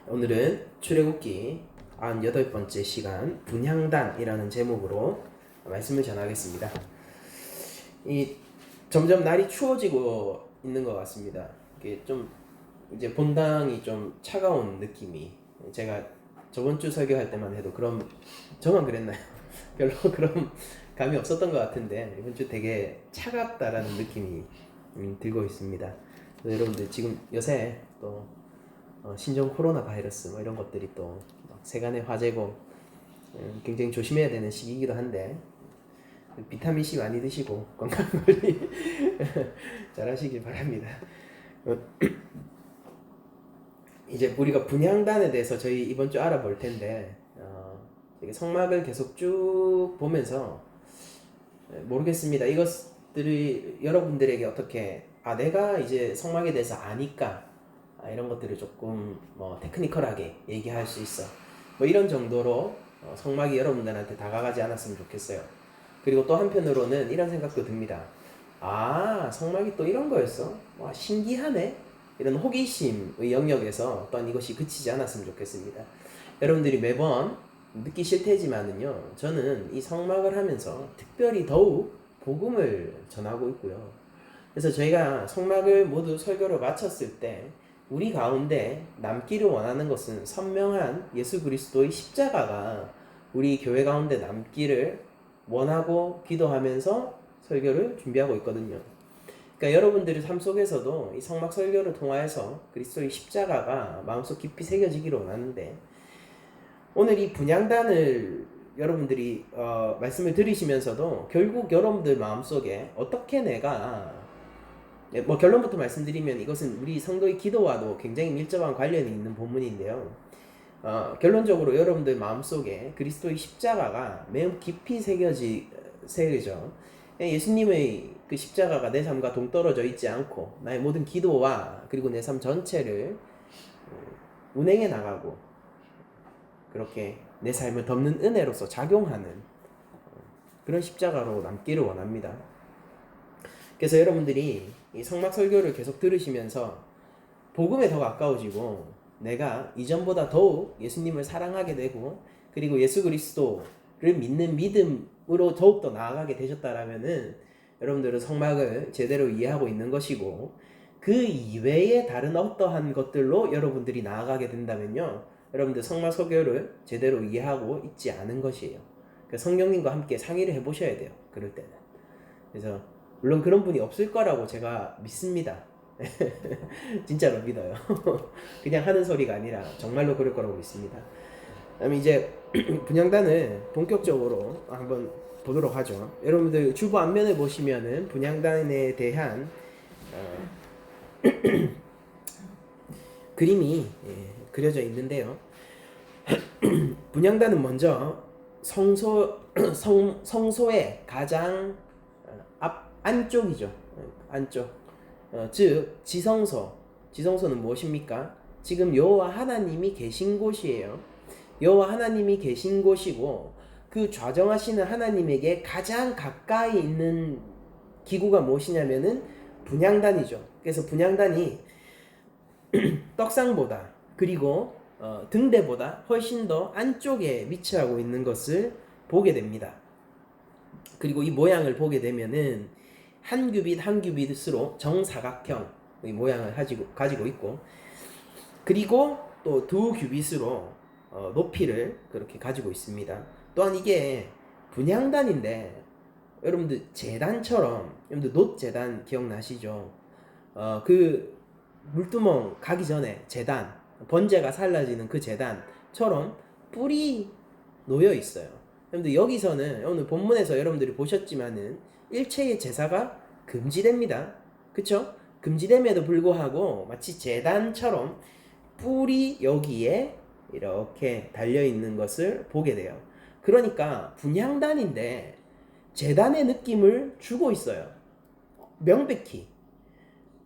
오늘은 출애굽기 98번째 시간 분향단이라는 제목으로 말씀을 전하겠습니다. 점점 날이 추워지고 있는 것 같습니다. 이게 좀 이제 본당이 좀 차가운 느낌이, 제가 저번 주 설교할 때만 해도 저만 그랬나요? 별로 그런 감이 없었던 것 같은데 이번 주 되게 차갑다라는 느낌이 들고 있습니다. 여러분들 지금 요새 또 신종 코로나 바이러스 이런 것들이 또 세간의 화제고 굉장히 조심해야 되는 시기이기도 한데 비타민 C 많이 드시고 건강 관리 잘 하시길 바랍니다. 이제 우리가 분향단에 대해서 저희 이번 주 알아볼 텐데 성막을 계속 쭉 보면서 모르겠습니다. 이것들이 여러분들에게 어떻게 내가 이제 성막에 대해서 아니까 이런 것들을 조금 테크니컬하게 얘기할 수 있어 이런 정도로 성막이 여러분들한테 다가가지 않았으면 좋겠어요. 그리고 또 한편으로는 이런 생각도 듭니다. 성막이 또 이런 거였어? 와, 신기하네. 이런 호기심의 영역에서 또한 이것이 그치지 않았으면 좋겠습니다. 여러분들이 매번 느끼실 테지만은요, 저는 이 성막을 하면서 특별히 더욱 복음을 전하고 있고요. 그래서 저희가 성막을 모두 설교를 마쳤을 때 우리 가운데 남기를 원하는 것은 선명한 예수 그리스도의 십자가가 우리 교회 가운데 남기를 원하고 기도하면서 설교를 준비하고 있거든요. 그러니까 여러분들의 삶 속에서도 이 성막 설교를 통하여서 그리스도의 십자가가 마음속 깊이 새겨지기를 원하는데, 오늘 이 분향단을 여러분들이 말씀을 들으시면서도 결국 여러분들 마음속에 어떻게 내가 결론부터 말씀드리면 이것은 우리 성도의 기도와도 굉장히 밀접한 관련이 있는 본문인데요. 결론적으로 여러분들 마음속에 그리스도의 십자가가 매우 깊이 새겨져 예수님의 그 십자가가 내 삶과 동떨어져 있지 않고 나의 모든 기도와 그리고 내 삶 전체를 운행해 나가고 그렇게 내 삶을 덮는 은혜로서 작용하는 그런 십자가로 남기를 원합니다. 그래서 여러분들이 이 성막 설교를 계속 들으시면서 복음에 더 가까워지고 내가 이전보다 더욱 예수님을 사랑하게 되고 그리고 예수 그리스도를 믿는 믿음으로 더욱더 나아가게 되셨다라면은 여러분들은 성막을 제대로 이해하고 있는 것이고, 그 이외에 다른 어떠한 것들로 여러분들이 나아가게 된다면요, 여러분들 성막 설교를 제대로 이해하고 있지 않은 것이에요. 그래서 성령님과 함께 상의를 해보셔야 돼요. 그럴 때는. 그래서 물론 그런 분이 없을 거라고 제가 믿습니다. 진짜로 믿어요. 그냥 하는 소리가 아니라 정말로 그럴 거라고 믿습니다. 그럼 이제 분향단을 본격적으로 한번 보도록 하죠. 여러분들 주보 앞면을 보시면은 분향단에 대한 그림이 그려져 있는데요. 분향단은 먼저 성소의 가장 안쪽이죠. 안쪽. 즉 지성소는 무엇입니까? 지금 여호와 하나님이 계신 곳이에요. 여호와 하나님이 계신 곳이고, 그 좌정하시는 하나님에게 가장 가까이 있는 기구가 무엇이냐면은 분향단이죠. 그래서 분향단이 떡상보다 그리고 등대보다 훨씬 더 안쪽에 위치하고 있는 것을 보게 됩니다. 그리고 이 모양을 보게 되면은 한 규빗 한 규빗으로 정사각형의 모양을 가지고 있고, 그리고 또 두 규빗으로 높이를 그렇게 가지고 있습니다. 또한 이게 분향단인데 여러분들 제단처럼, 여러분들 놋제단 기억나시죠? 그 물두멍 가기 전에 제단, 번제가 살라지는 그 제단처럼 뿔이 놓여 있어요. 여러분들 여기서는 오늘 본문에서 여러분들이 보셨지만은 일체의 제사가 금지됩니다. 그쵸? 금지됨에도 불구하고 마치 제단처럼 뿔이 여기에 이렇게 달려있는 것을 보게 돼요. 그러니까 분향단인데 제단의 느낌을 주고 있어요. 명백히.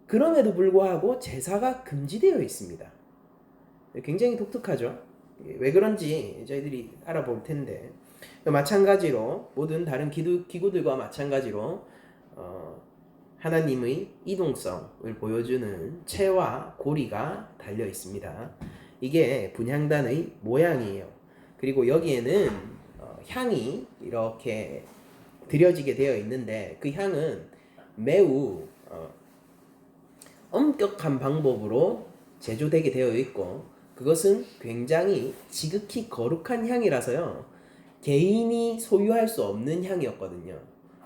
그럼에도 불구하고 제사가 금지되어 있습니다. 굉장히 독특하죠? 왜 그런지 저희들이 알아볼 텐데, 마찬가지로 모든 다른 기구들과 마찬가지로 하나님의 이동성을 보여주는 채와 고리가 달려 있습니다. 이게 분향단의 모양이에요. 그리고 여기에는 향이 이렇게 드려지게 되어 있는데 그 향은 매우 엄격한 방법으로 제조되게 되어 있고 그것은 굉장히 지극히 거룩한 향이라서요. 개인이 소유할 수 없는 향이었거든요.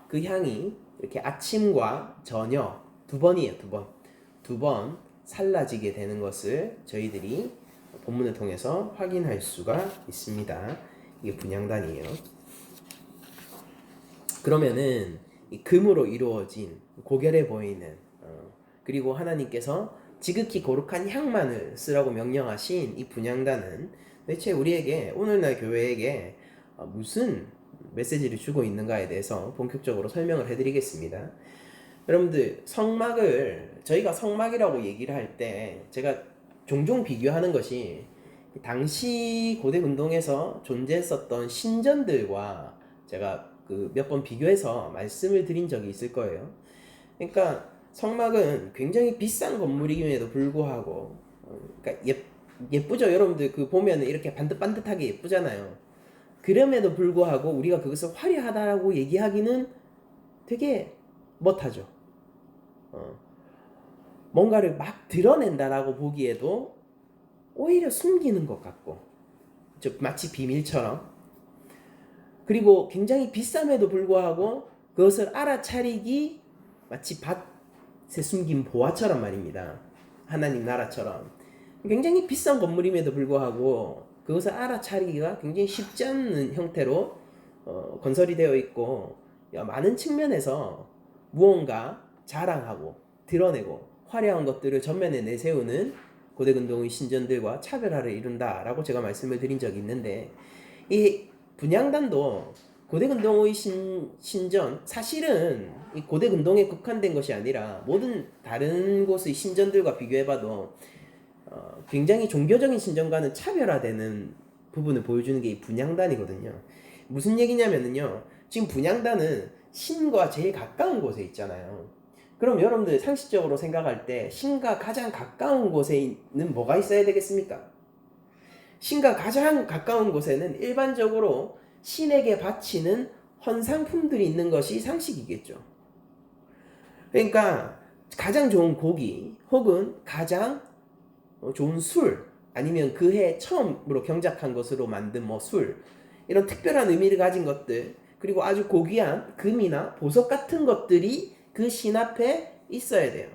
그 향이 이렇게 아침과 저녁 두 번이에요. 두 번 살라지게 되는 것을 저희들이 본문을 통해서 확인할 수가 있습니다. 이게 분향단이에요. 그러면은 이 금으로 이루어진 고결해 보이는 그리고 하나님께서 지극히 거룩한 향만을 쓰라고 명령하신 이 분향단은 대체 우리에게 오늘날 교회에게 무슨 메시지를 주고 있는가에 대해서 본격적으로 설명을 해드리겠습니다. 여러분들 성막을 저희가 성막이라고 얘기를 할 때 제가 종종 비교하는 것이 당시 고대 운동에서 존재했었던 신전들과 제가 그 몇 번 비교해서 말씀을 드린 적이 있을 거예요. 그러니까 성막은 굉장히 비싼 건물임에도 불구하고 그러니까 예쁘죠. 여러분들 그 보면 이렇게 반듯반듯하게 예쁘잖아요. 그럼에도 불구하고 우리가 그것을 화려하다라고 얘기하기는 되게 못하죠. 뭔가를 막 드러낸다라고 보기에도 오히려 숨기는 것 같고 마치 비밀처럼 그리고 굉장히 비쌈에도 불구하고 그것을 알아차리기 마치 밭에 숨긴 보화처럼 말입니다. 하나님 나라처럼 굉장히 비싼 건물임에도 불구하고 그것을 알아차리기가 굉장히 쉽지 않은 형태로 건설이 되어 있고 많은 측면에서 무언가 자랑하고 드러내고 화려한 것들을 전면에 내세우는 고대 근동의 신전들과 차별화를 이룬다라고 제가 말씀을 드린 적이 있는데 이 분향단도 고대 근동의 신전 사실은 이 고대 근동에 국한된 것이 아니라 모든 다른 곳의 신전들과 비교해봐도 굉장히 종교적인 신전과는 차별화되는 부분을 보여주는 게 이 분향단이거든요. 무슨 얘기냐면요. 지금 분향단은 신과 제일 가까운 곳에 있잖아요. 그럼 여러분들 상식적으로 생각할 때 신과 가장 가까운 곳에는 뭐가 있어야 되겠습니까? 신과 가장 가까운 곳에는 일반적으로 신에게 바치는 헌상품들이 있는 것이 상식이겠죠. 그러니까 가장 좋은 고기 혹은 가장 좋은 술 아니면 그해 처음으로 경작한 것으로 만든 술 이런 특별한 의미를 가진 것들 그리고 아주 고귀한 금이나 보석 같은 것들이 그 신 앞에 있어야 돼요.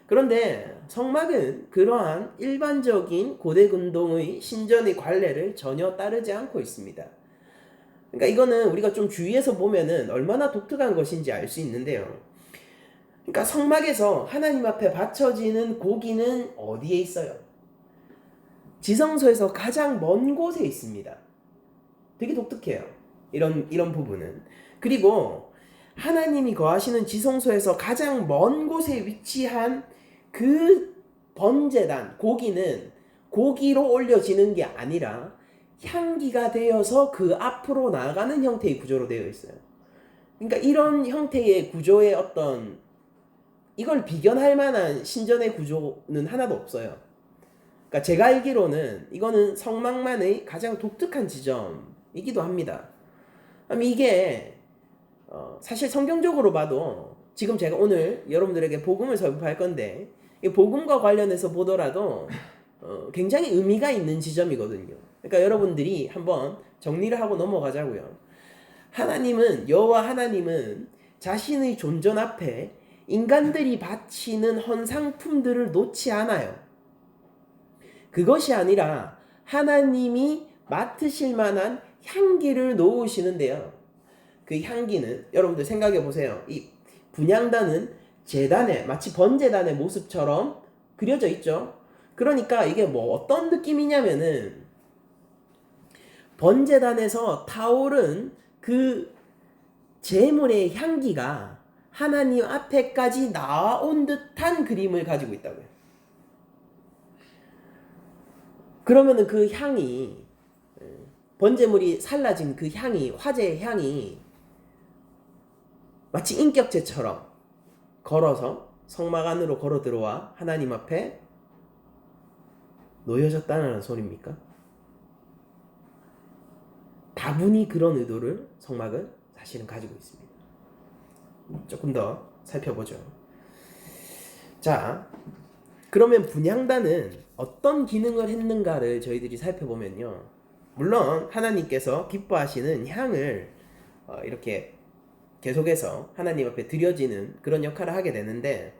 그런데 성막은 그러한 일반적인 고대 근동의 신전의 관례를 전혀 따르지 않고 있습니다. 그러니까 이거는 우리가 좀 주위에서 보면은 얼마나 독특한 것인지 알 수 있는데요. 그러니까 성막에서 하나님 앞에 바쳐지는 고기는 어디에 있어요? 지성소에서 가장 먼 곳에 있습니다. 되게 독특해요. 이런 부분은. 그리고 하나님이 거하시는 지성소에서 가장 먼 곳에 위치한 그 번제단 고기는 고기로 올려지는 게 아니라 향기가 되어서 그 앞으로 나아가는 형태의 구조로 되어 있어요. 그러니까 이런 형태의 구조의 어떤 이걸 비견할 만한 신전의 구조는 하나도 없어요. 그러니까 제가 알기로는 이거는 성막만의 가장 독특한 지점이기도 합니다. 이게 사실 성경적으로 봐도 지금 제가 오늘 여러분들에게 복음을 설교할 건데 이 복음과 관련해서 보더라도 굉장히 의미가 있는 지점이거든요. 그러니까 여러분들이 한번 정리를 하고 넘어가자고요. 여호와 하나님은 자신의 존전 앞에 인간들이 바치는 헌상품들을 놓지 않아요. 그것이 아니라 하나님이 맡으실 만한 향기를 놓으시는데요. 그 향기는 여러분들 생각해 보세요. 이 분향단은 제단의 마치 번제단의 모습처럼 그려져 있죠. 그러니까 이게 어떤 느낌이냐면은 번제단에서 타오른 그 제물의 향기가 하나님 앞에까지 나온 듯한 그림을 가지고 있다고요. 그러면은 그 향이 번제물이 살라진 그 향이 화제의 향이 마치 인격체처럼 걸어서 성막 안으로 걸어 들어와 하나님 앞에 놓여졌다는 소리입니까? 다분히 그런 의도를 성막은 사실은 가지고 있습니다. 조금 더 살펴보죠. 자, 그러면 분향단은 어떤 기능을 했는가를 저희들이 살펴보면요. 물론 하나님께서 기뻐하시는 향을 이렇게 계속해서 하나님 앞에 드려지는 그런 역할을 하게 되는데,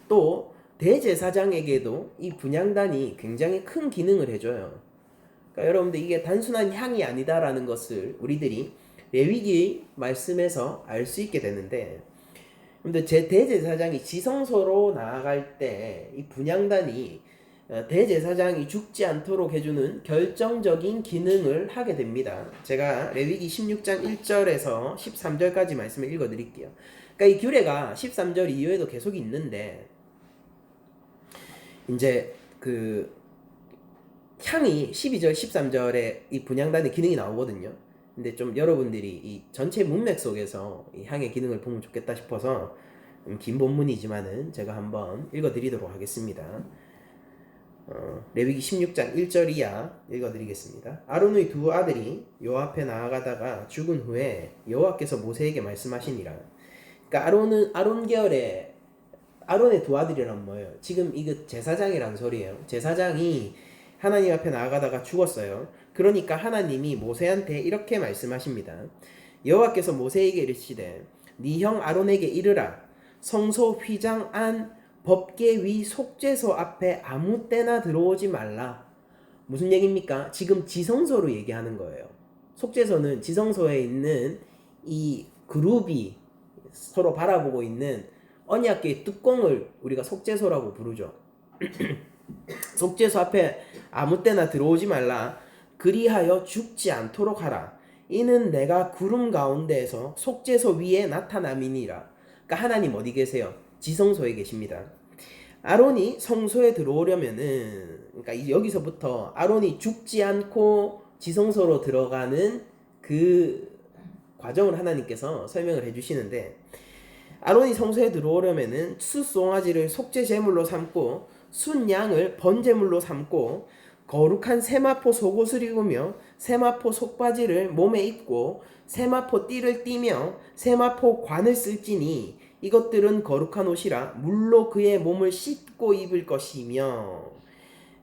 또 대제사장에게도 이 분향단이 굉장히 큰 기능을 해줘요. 그러니까 여러분들 이게 단순한 향이 아니다라는 것을 우리들이 레위기 말씀에서 알 수 있게 되는데, 근데 제 대제사장이 지성소로 나아갈 때 이 분향단이 대제사장이 죽지 않도록 해주는 결정적인 기능을 하게 됩니다. 제가 레위기 16장 1절에서 13절까지 말씀을 읽어드릴게요. 그러니까 이 규례가 13절 이후에도 계속 있는데, 이제 그 향이 12절 13절에 이 분향단의 기능이 나오거든요. 근데 좀 여러분들이 이 전체 문맥 속에서 이 향의 기능을 보면 좋겠다 싶어서 긴 본문이지만은 제가 한번 읽어드리도록 하겠습니다. 레위기 16장 1절 이하 읽어드리겠습니다. 아론의 두 아들이 여호와 앞에 나아가다가 죽은 후에 여호와께서 모세에게 말씀하시니라. 그러니까 아론 계열의 아론의 두 아들이란 뭐예요? 지금 이거 제사장이란 소리예요. 제사장이 하나님 앞에 나아가다가 죽었어요. 그러니까 하나님이 모세한테 이렇게 말씀하십니다. 여호와께서 모세에게 이르시되 네 형 아론에게 이르라. 성소 휘장 안 법궤 위 속죄소 앞에 아무 때나 들어오지 말라. 무슨 얘기입니까? 지금 지성소로 얘기하는 거예요. 속죄소는 지성소에 있는 이 그룹이 서로 바라보고 있는 언약궤의 뚜껑을 우리가 속죄소라고 부르죠. 속죄소 앞에 아무 때나 들어오지 말라. 그리하여 죽지 않도록 하라. 이는 내가 구름 가운데에서 속죄소 위에 나타남이니라. 그러니까 하나님 어디 계세요? 지성소에 계십니다. 아론이 성소에 들어오려면은, 그러니까 여기서부터 아론이 죽지 않고 지성소로 들어가는 그 과정을 하나님께서 설명을 해주시는데, 아론이 성소에 들어오려면은 숫송아지를 속죄 제물로 삼고 순양을 번제물로 삼고 거룩한 세마포 속옷을 입으며 세마포 속바지를 몸에 입고 세마포 띠를 띠며 세마포 관을 쓸지니 이것들은 거룩한 옷이라 물로 그의 몸을 씻고 입을 것이며.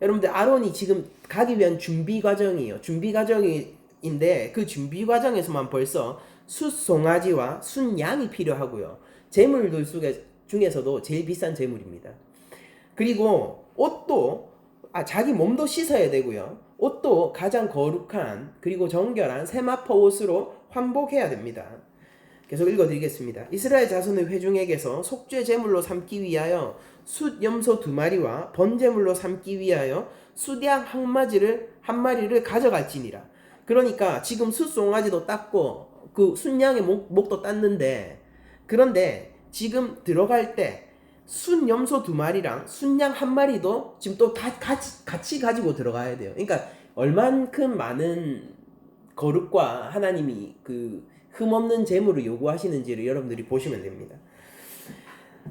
여러분들 아론이 지금 가기 위한 준비 과정이에요. 준비 과정인데 그 준비 과정에서만 벌써 숫송아지와 순양이 필요하고요. 제물들 중에서도 제일 비싼 제물입니다. 그리고 옷도 자기 몸도 씻어야 되고요. 옷도 가장 거룩한 그리고 정결한 세마포 옷으로 환복해야 됩니다. 계속 읽어드리겠습니다. 이스라엘 자손의 회중에게서 속죄 제물로 삼기 위하여 숫 염소 2마리와 번제물로 삼기 위하여 숫양 한 마리를 가져갈지니라. 그러니까 지금 숫송아지도 땄고 그 순양의 목도 땄는데, 그런데 지금 들어갈 때 순염소 2마리랑 순양 1마리도 지금 또 같이 가지고 들어가야 돼요. 그러니까 얼만큼 많은 거룩과 하나님이 그 흠없는 제물을 요구하시는지를 여러분들이 보시면 됩니다.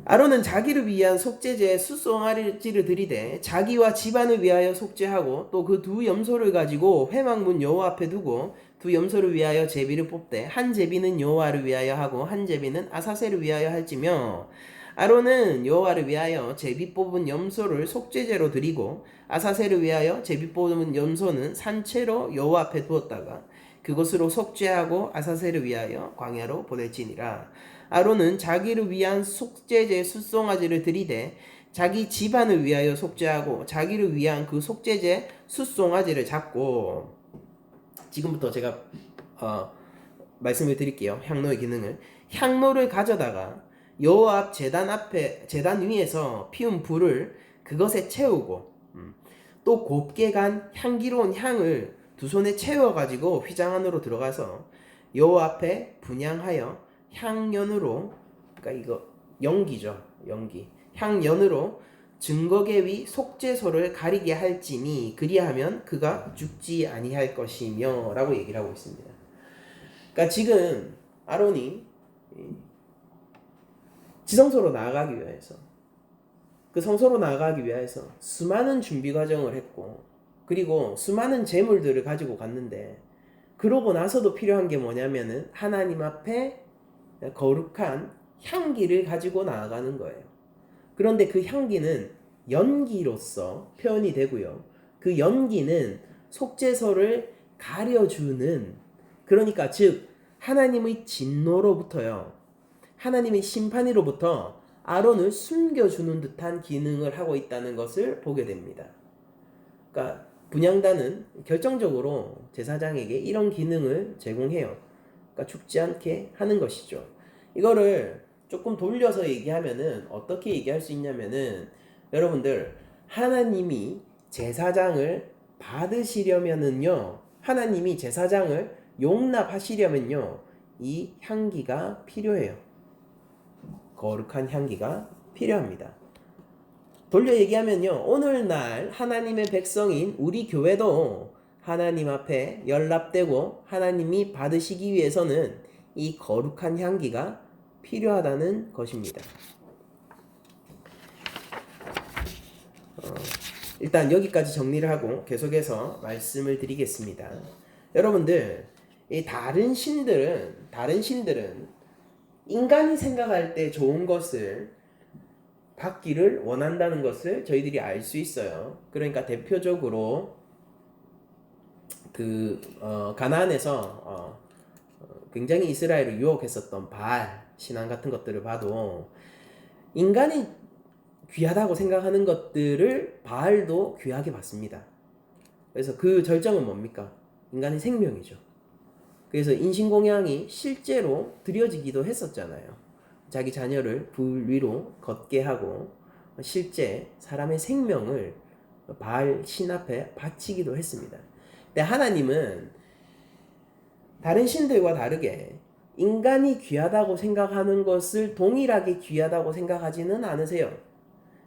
아론은 자기를 위한 속죄제에 숫송아지를 들이대 자기와 집안을 위하여 속죄하고 또 그 두 염소를 가지고 회막문 여호와 앞에 두고 두 염소를 위하여 제비를 뽑되 한 제비는 여호와를 위하여 하고 한 제비는 아사셀을 위하여 할지며, 아론은 여호와를 위하여 제비 뽑은 염소를 속죄제로 드리고 아사셀을 위하여 제비 뽑은 염소는 산채로 여호와 앞에 두었다가 그것으로 속죄하고 아사셀을 위하여 광야로 보낼지니라. 아론은 자기를 위한 속죄제 숫송아지를 들이대 자기 집안을 위하여 속죄하고 자기를 위한 그 속죄제 숫송아지를 잡고, 지금부터 제가 말씀을 드릴게요. 향로의 기능을. 향로를 가져다가 여호와 앞 제단 위에서 피운 불을 그것에 채우고 또 곱게 간 향기로운 향을 두 손에 채워가지고 휘장 안으로 들어가서 여호와 앞에 분향하여 향연으로, 그러니까 이거 연기죠, 연기. 향연으로 증거계 위 속죄소를 가리게 할지니 그리하면 그가 죽지 아니할 것이며 라고 얘기를 하고 있습니다. 그러니까 지금 아론이 지성소로 나아가기 위해서 그 성소로 나아가기 위해서 수많은 준비 과정을 했고, 그리고 수많은 제물들을 가지고 갔는데, 그러고 나서도 필요한 게 뭐냐면은 하나님 앞에 거룩한 향기를 가지고 나아가는 거예요. 그런데 그 향기는 연기로서 표현이 되고요. 그 연기는 속죄소를 가려주는, 그러니까 즉 하나님의 진노로부터요, 하나님의 심판으로부터 아론을 숨겨주는 듯한 기능을 하고 있다는 것을 보게 됩니다. 그러니까 분향단은 결정적으로 제사장에게 이런 기능을 제공해요. 그러니까 죽지 않게 하는 것이죠. 이거를 조금 돌려서 얘기하면은 어떻게 얘기할 수 있냐면은, 여러분들, 하나님이 제사장을 받으시려면은요, 하나님이 제사장을 용납하시려면요, 이 향기가 필요해요. 거룩한 향기가 필요합니다. 돌려 얘기하면요, 오늘날 하나님의 백성인 우리 교회도 하나님 앞에 연락되고 하나님이 받으시기 위해서는 이 거룩한 향기가 필요하다는 것입니다. 일단 여기까지 정리를 하고 계속해서 말씀을 드리겠습니다. 여러분들, 이 다른 신들은 인간이 생각할 때 좋은 것을 받기를 원한다는 것을 저희들이 알 수 있어요. 그러니까 대표적으로 가나안에서 굉장히 이스라엘을 유혹했었던 바알 신앙 같은 것들을 봐도, 인간이 귀하다고 생각하는 것들을 바알도 귀하게 봤습니다. 그래서 그 절정은 뭡니까? 인간의 생명이죠. 그래서 인신공양이 실제로 드려지기도 했었잖아요. 자기 자녀를 불 위로 걷게 하고 실제 사람의 생명을 바알 신 앞에 바치기도 했습니다. 근데 하나님은 다른 신들과 다르게 인간이 귀하다고 생각하는 것을 동일하게 귀하다고 생각하지는 않으세요.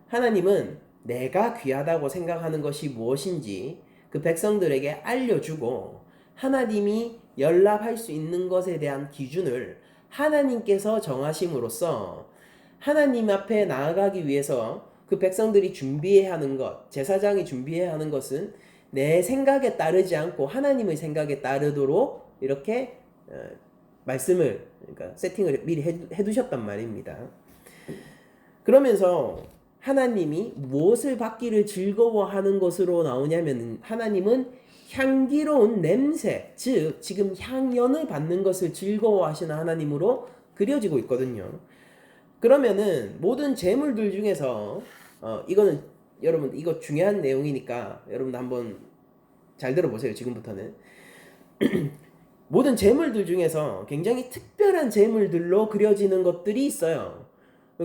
하나님은 내가 귀하다고 생각하는 것이 무엇인지 그 백성들에게 알려주고, 하나님이 연락할 수 있는 것에 대한 기준을 하나님께서 정하심으로써 하나님 앞에 나아가기 위해서 그 백성들이 준비해야 하는 것, 제사장이 준비해야 하는 것은 내 생각에 따르지 않고 하나님의 생각에 따르도록 이렇게 말씀을, 그러니까 세팅을 미리 해두셨단 말입니다. 그러면서 하나님이 무엇을 받기를 즐거워하는 것으로 나오냐면, 하나님은 향기로운 냄새, 즉 지금 향연을 받는 것을 즐거워하시는 하나님으로 그려지고 있거든요. 그러면은 모든 제물들 중에서 이거는 여러분, 이거 중요한 내용이니까 여러분 한번 잘 들어보세요. 지금부터는 모든 제물들 중에서 굉장히 특별한 제물들로 그려지는 것들이 있어요.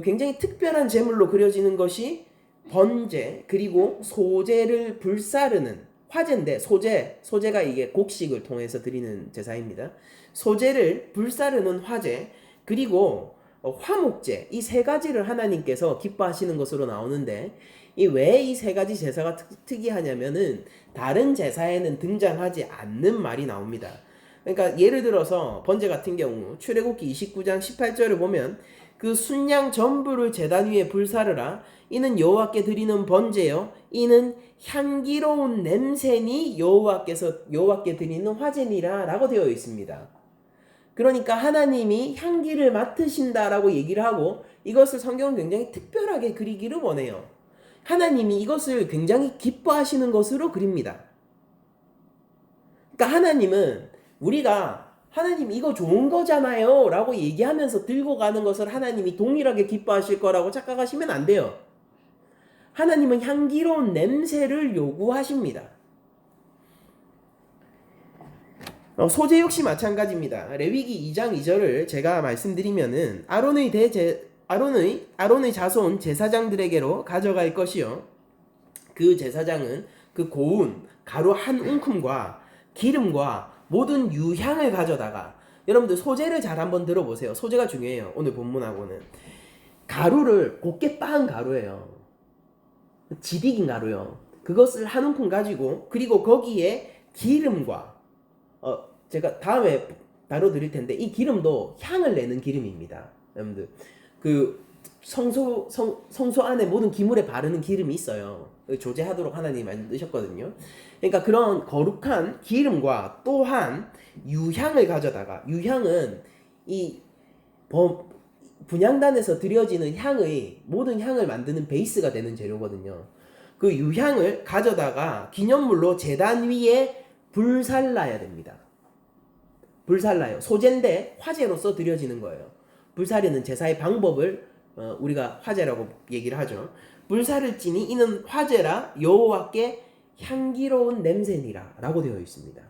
굉장히 특별한 제물로 그려지는 것이 번제, 그리고 소제를 불사르는 화제인데, 소제가 이게 곡식을 통해서 드리는 제사입니다. 소제를 불사르는 화제, 그리고 화목제, 이 세 가지를 하나님께서 기뻐하시는 것으로 나오는데, 이 왜 이 세 가지 제사가 특이하냐면은 다른 제사에는 등장하지 않는 말이 나옵니다. 그러니까 예를 들어서 번제 같은 경우 출애굽기 29장 18절을 보면, 그 순양 전부를 제단 위에 불사르라. 이는 여호와께 드리는 번제요, 이는 향기로운 냄새니 여호와께 드리는 화제니라 라고 되어 있습니다. 그러니까 하나님이 향기를 맡으신다라고 얘기를 하고, 이것을 성경은 굉장히 특별하게 그리기를 원해요. 하나님이 이것을 굉장히 기뻐하시는 것으로 그립니다. 그러니까 하나님은 우리가 하나님 이거 좋은 거잖아요 라고 얘기하면서 들고 가는 것을 하나님이 동일하게 기뻐하실 거라고 착각하시면 안 돼요. 하나님은 향기로운 냄새를 요구하십니다. 소제 역시 마찬가지입니다. 레위기 2장 2절을 제가 말씀드리면은, 아론의 자손 제사장들에게로 가져갈 것이요, 그 제사장은 그 고운 가루 한 움큼과 기름과 모든 유향을 가져다가, 여러분들 소제를 잘 한번 들어보세요. 소제가 중요해요. 오늘 본문하고는 가루를 곱게 빻은 가루예요. 지디긴 가루요. 그것을 한 움큼 가지고, 그리고 거기에 기름과 제가 다음에 다뤄드릴 텐데, 이 기름도 향을 내는 기름입니다. 여러분들, 그 성소 안에 모든 기물에 바르는 기름이 있어요. 조제하도록 하나님이 만드셨거든요. 그러니까 그런 거룩한 기름과 또한 유향을 가져다가, 유향은 이 분향단에서 드려지는 향의 모든 향을 만드는 베이스가 되는 재료거든요. 그 유향을 가져다가 기념물로 제단 위에 불살라야 됩니다. 불살라요. 소제인데 화제로서 드려지는 거예요. 불사르는 제사의 방법을 우리가 화제라고 얘기를 하죠. 불사를 찌니 이는 화제라 여호와께 향기로운 냄새니라 라고 되어 있습니다.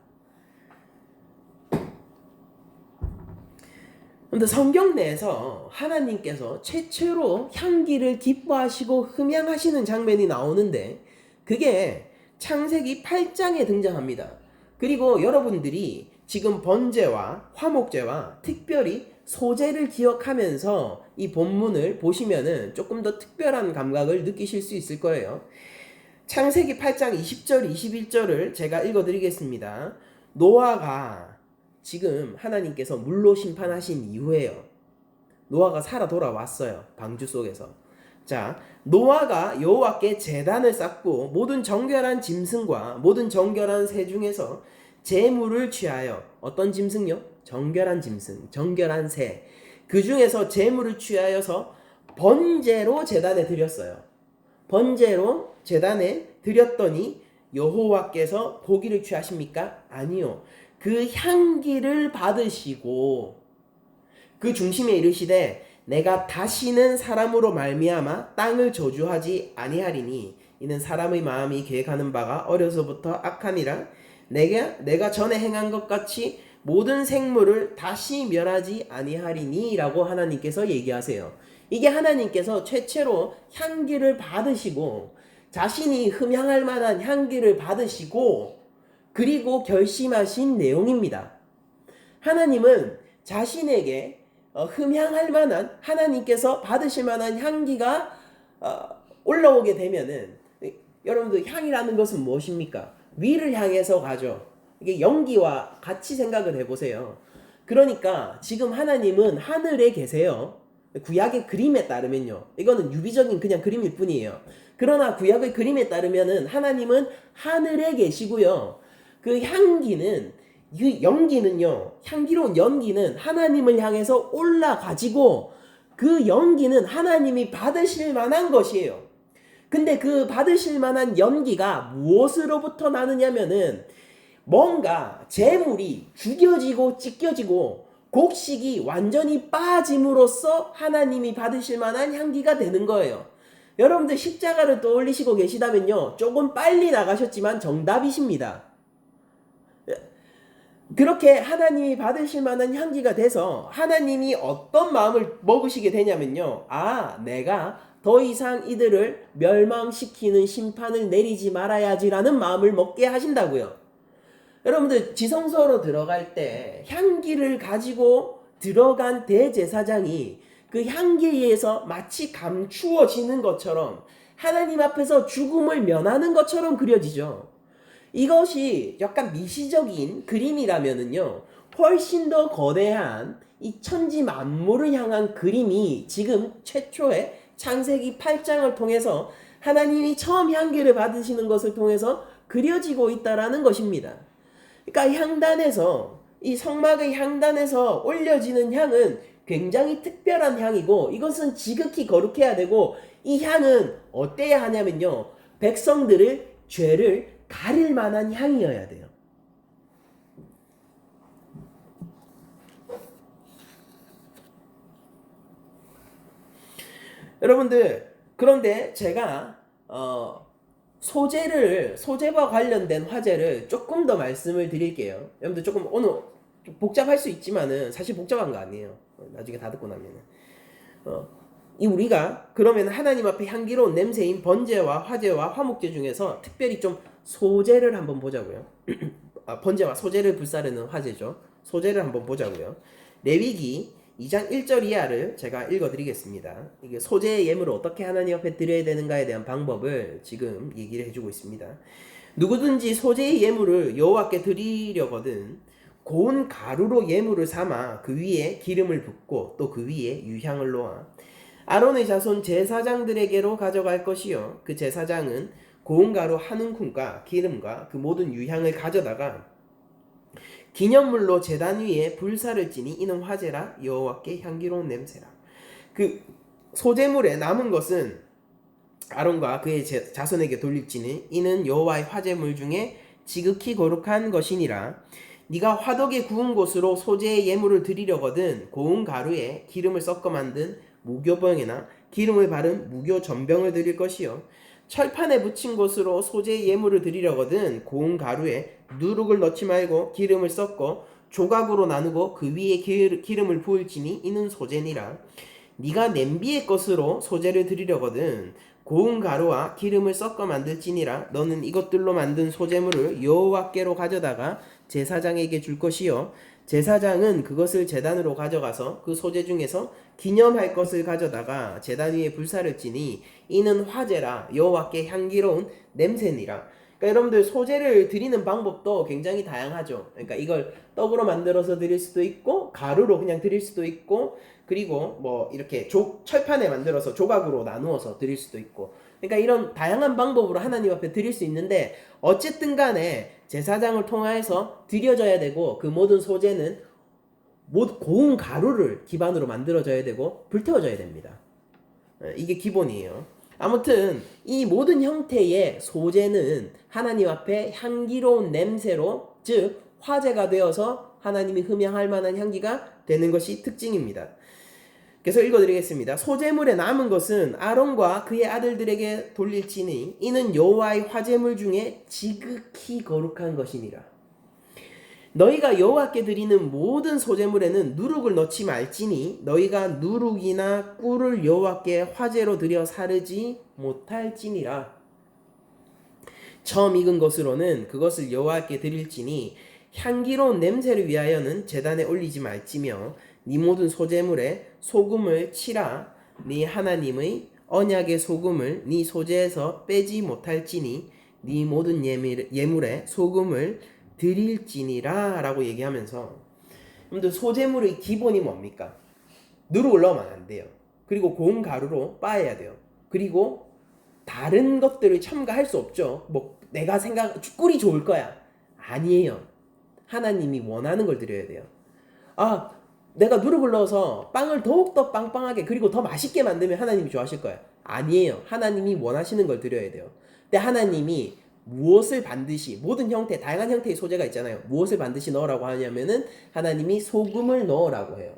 그런데 성경 내에서 하나님께서 최초로 향기를 기뻐하시고 흠향하시는 장면이 나오는데 그게 창세기 8장에 등장합니다. 그리고 여러분들이 지금 번제와 화목제와 특별히 소제를 기억하면서 이 본문을 보시면은 조금 더 특별한 감각을 느끼실 수 있을 거예요. 창세기 8장 20절 21절을 제가 읽어드리겠습니다. 노아가 지금 하나님께서 물로 심판하신 이후에요. 노아가 살아 돌아왔어요. 방주 속에서. 자, 노아가 여호와께 제단을 쌓고 모든 정결한 짐승과 모든 정결한 새 중에서 제물을 취하여, 어떤 짐승요? 정결한 짐승, 정결한 새. 그 중에서 제물을 취하여서 번제로 제단에 드렸어요. 번제로 제단에 드렸더니 여호와께서 고기를 취하십니까? 아니요. 그 향기를 받으시고 그 중심에 이르시되 내가 다시는 사람으로 말미암아 땅을 저주하지 아니하리니 이는 사람의 마음이 계획하는 바가 어려서부터 악함이라 내가 전에 행한 것 같이 모든 생물을 다시 멸하지 아니하리니 라고 하나님께서 얘기하세요. 이게 하나님께서 최초로 향기를 받으시고 자신이 흠향할 만한 향기를 받으시고 그리고 결심하신 내용입니다. 하나님은 자신에게 흠향할 만한, 하나님께서 받으실 만한 향기가 올라오게 되면은, 여러분들 향이라는 것은 무엇입니까? 위를 향해서 가죠. 이게 연기와 같이 생각을 해보세요. 그러니까 지금 하나님은 하늘에 계세요. 구약의 그림에 따르면요. 이거는 유비적인 그냥 그림일 뿐이에요. 그러나 구약의 그림에 따르면은 하나님은 하늘에 계시고요. 그 향기는, 그 연기는요, 향기로운 연기는 하나님을 향해서 올라가지고 그 연기는 하나님이 받으실 만한 것이에요. 근데 그 받으실 만한 연기가 무엇으로부터 나느냐면은 뭔가 재물이 죽여지고 찢겨지고 곡식이 완전히 빠짐으로써 하나님이 받으실 만한 향기가 되는 거예요. 여러분들 십자가를 떠올리시고 계시다면요, 조금 빨리 나가셨지만 정답이십니다. 그렇게 하나님이 받으실 만한 향기가 돼서 하나님이 어떤 마음을 먹으시게 되냐면요, 아, 내가 더 이상 이들을 멸망시키는 심판을 내리지 말아야지라는 마음을 먹게 하신다고요. 여러분들 지성소로 들어갈 때 향기를 가지고 들어간 대제사장이 그 향기에 의해서 마치 감추어지는 것처럼 하나님 앞에서 죽음을 면하는 것처럼 그려지죠. 이것이 약간 미시적인 그림이라면은요, 훨씬 더 거대한 이 천지 만물을 향한 그림이 지금 최초의 창세기 8장을 통해서 하나님이 처음 향기를 받으시는 것을 통해서 그려지고 있다라는 것입니다. 그러니까 향단에서, 이 성막의 향단에서 올려지는 향은 굉장히 특별한 향이고 이것은 지극히 거룩해야 되고, 이 향은 어때야 하냐면요, 백성들을 죄를 가릴 만한 향이어야 돼요. 여러분들, 그런데 제가 소제와 관련된 화제를 조금 더 말씀을 드릴게요. 여러분들 조금 오늘 좀 복잡할 수 있지만은 사실 복잡한 거 아니에요. 나중에 다 듣고 나면은 이 우리가 그러면 하나님 앞에 향기로운 냄새인 번제와 화제와 화목제 중에서 특별히 좀 소제를 한번 보자고요. 번제와 소제를 불사르는 화제죠. 소제를 한번 보자고요. 레위기 2장 1절 이하를 제가 읽어드리겠습니다. 이게 소제의 예물을 어떻게 하나님 앞에 드려야 되는가에 대한 방법을 지금 얘기를 해주고 있습니다. 누구든지 소제의 예물을 여호와께 드리려거든 고운 가루로 예물을 삼아 그 위에 기름을 붓고 또 그 위에 유향을 놓아 아론의 자손 제사장들에게로 가져갈 것이요 그 제사장은 고운 가루 한 움큼과 기름과 그 모든 유향을 가져다가 기념물로 제단 위에 불사를 지니 이는 화제라 여호와께 향기로운 냄새라. 그 소제물에 남은 것은 아론과 그의 자손에게 돌릴지니 이는 여호와의 화제물 중에 지극히 거룩한 것이니라. 네가 화덕에 구운 곳으로 소제의 예물을 드리려거든 고운 가루에 기름을 섞어 만든 무교병이나 기름을 바른 무교 전병을 드릴 것이요 철판에 붙인 곳으로 소제의 예물을 드리려거든 고운 가루에 누룩을 넣지 말고 기름을 섞어 조각으로 나누고 그 위에 기름을 부을지니 이는 소제니라. 네가 냄비의 것으로 소제를 드리려거든 고운 가루와 기름을 섞어 만들지니라. 너는 이것들로 만든 소제물을 여호와께로 가져다가 제사장에게 줄 것이요 제사장은 그것을 제단으로 가져가서 그 소제 중에서 기념할 것을 가져다가 제단 위에 불사를 지니 이는 화제라 여호와께 향기로운 냄새니라. 그러니까 여러분들 소제를 드리는 방법도 굉장히 다양하죠. 그러니까 이걸 떡으로 만들어서 드릴 수도 있고 가루로 그냥 드릴 수도 있고 그리고 뭐 이렇게 철판에 만들어서 조각으로 나누어서 드릴 수도 있고 그러니까 이런 다양한 방법으로 하나님 앞에 드릴 수 있는데 어쨌든 간에 제사장을 통하여서 드려져야 되고 그 모든 소제는 고운 가루를 기반으로 만들어져야 되고 불태워져야 됩니다. 이게 기본이에요. 아무튼 이 모든 형태의 소제는 하나님 앞에 향기로운 냄새로 즉 화제가 되어서 하나님이 흠양할 만한 향기가 되는 것이 특징입니다. 그래서 읽어드리겠습니다. 소제물에 남은 것은 아론과 그의 아들들에게 돌릴지니 이는 여호와의 화제물 중에 지극히 거룩한 것이니라. 너희가 여호와께 드리는 모든 소제물에는 누룩을 넣지 말지니 너희가 누룩이나 꿀을 여호와께 화제로 드려 사르지 못할지니라. 처음 익은 것으로는 그것을 여호와께 드릴지니 향기로운 냄새를 위하여는 제단에 올리지 말지며 네 모든 소제물에 소금을 치라. 네 하나님의 언약의 소금을 네 소제에서 빼지 못할지니 네 모든 예물에 소금을 드릴지니라 라고 얘기하면서 여러분들 소제물의 기본이 뭡니까? 누룩을 넣으면 안 돼요. 그리고 고운 가루로 빻아야 돼요. 그리고 다른 것들을 첨가할 수 없죠. 뭐 내가 꿀이 좋을 거야. 아니에요. 하나님이 원하는 걸 드려야 돼요. 내가 누룩을 넣어서 빵을 더욱더 빵빵하게 그리고 더 맛있게 만들면 하나님이 좋아하실 거야. 아니에요. 하나님이 원하시는 걸 드려야 돼요. 근데 하나님이 무엇을 반드시 모든 형태 다양한 형태의 소재가 있잖아요. 무엇을 반드시 넣으라고 하냐면은 하나님이 소금을 넣으라고 해요.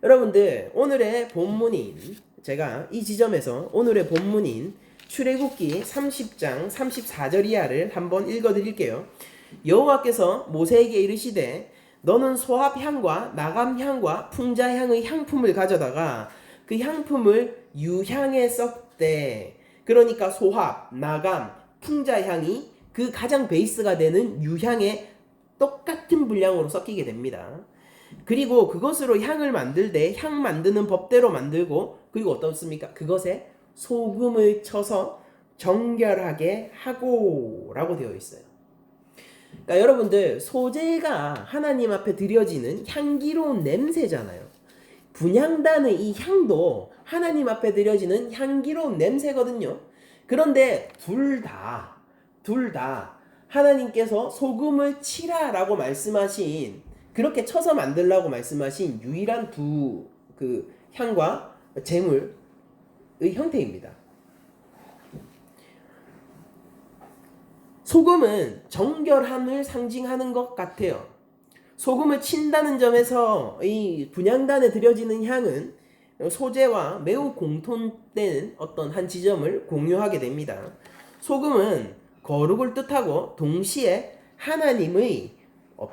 여러분들 오늘의 본문인 제가 이 지점에서 오늘의 본문인 출애굽기 30장 34절 이하를 한번 읽어드릴게요. 여호와께서 모세에게 이르시되 너는 소합향과 나감향과 풍자향의 향품을 가져다가 그 향품을 유향에 썩되 그러니까 소합, 나감, 풍자향이 그 가장 베이스가 되는 유향에 똑같은 분량으로 섞이게 됩니다. 그리고 그것으로 향을 만들되 향 만드는 법대로 만들고 그리고 어떻습니까? 그것에 소금을 쳐서 정결하게 하고 라고 되어 있어요. 그러니까 여러분들 소제가 하나님 앞에 드려지는 향기로운 냄새잖아요. 분향단의 이 향도 하나님 앞에 드려지는 향기로운 냄새거든요. 그런데 둘 다 하나님께서 소금을 치라라고 말씀하신 그렇게 쳐서 만들라고 말씀하신 유일한 두 그 향과 제물의 형태입니다. 소금은 정결함을 상징하는 것 같아요. 소금을 친다는 점에서 이 분향단에 드려지는 향은 소제와 매우 공통된 어떤 한 지점을 공유하게 됩니다. 소금은 거룩을 뜻하고 동시에 하나님의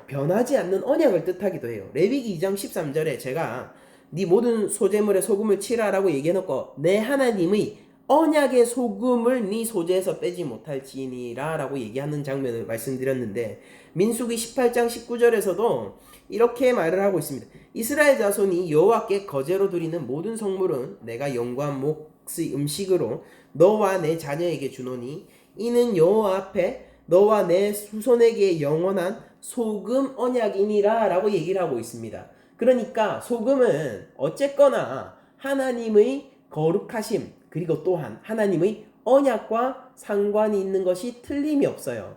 변하지 않는 언약을 뜻하기도 해요. 레위기 2장 13절에 제가 네 모든 소제물에 소금을 치라라고 얘기해놓고 내 하나님의 언약의 소금을 네 소제에서 빼지 못할지니라 라고 얘기하는 장면을 말씀드렸는데 민수기 18장 19절에서도 이렇게 말을 하고 있습니다. 이스라엘 자손이 여호와께 거제로 드리는 모든 성물은 내가 영구한 몫의 음식으로 너와 내 자녀에게 주노니 이는 여호와 앞에 너와 내 후손에게 영원한 소금 언약이니라 라고 얘기를 하고 있습니다. 그러니까 소금은 어쨌거나 하나님의 거룩하심, 그리고 또한 하나님의 언약과 상관이 있는 것이 틀림이 없어요.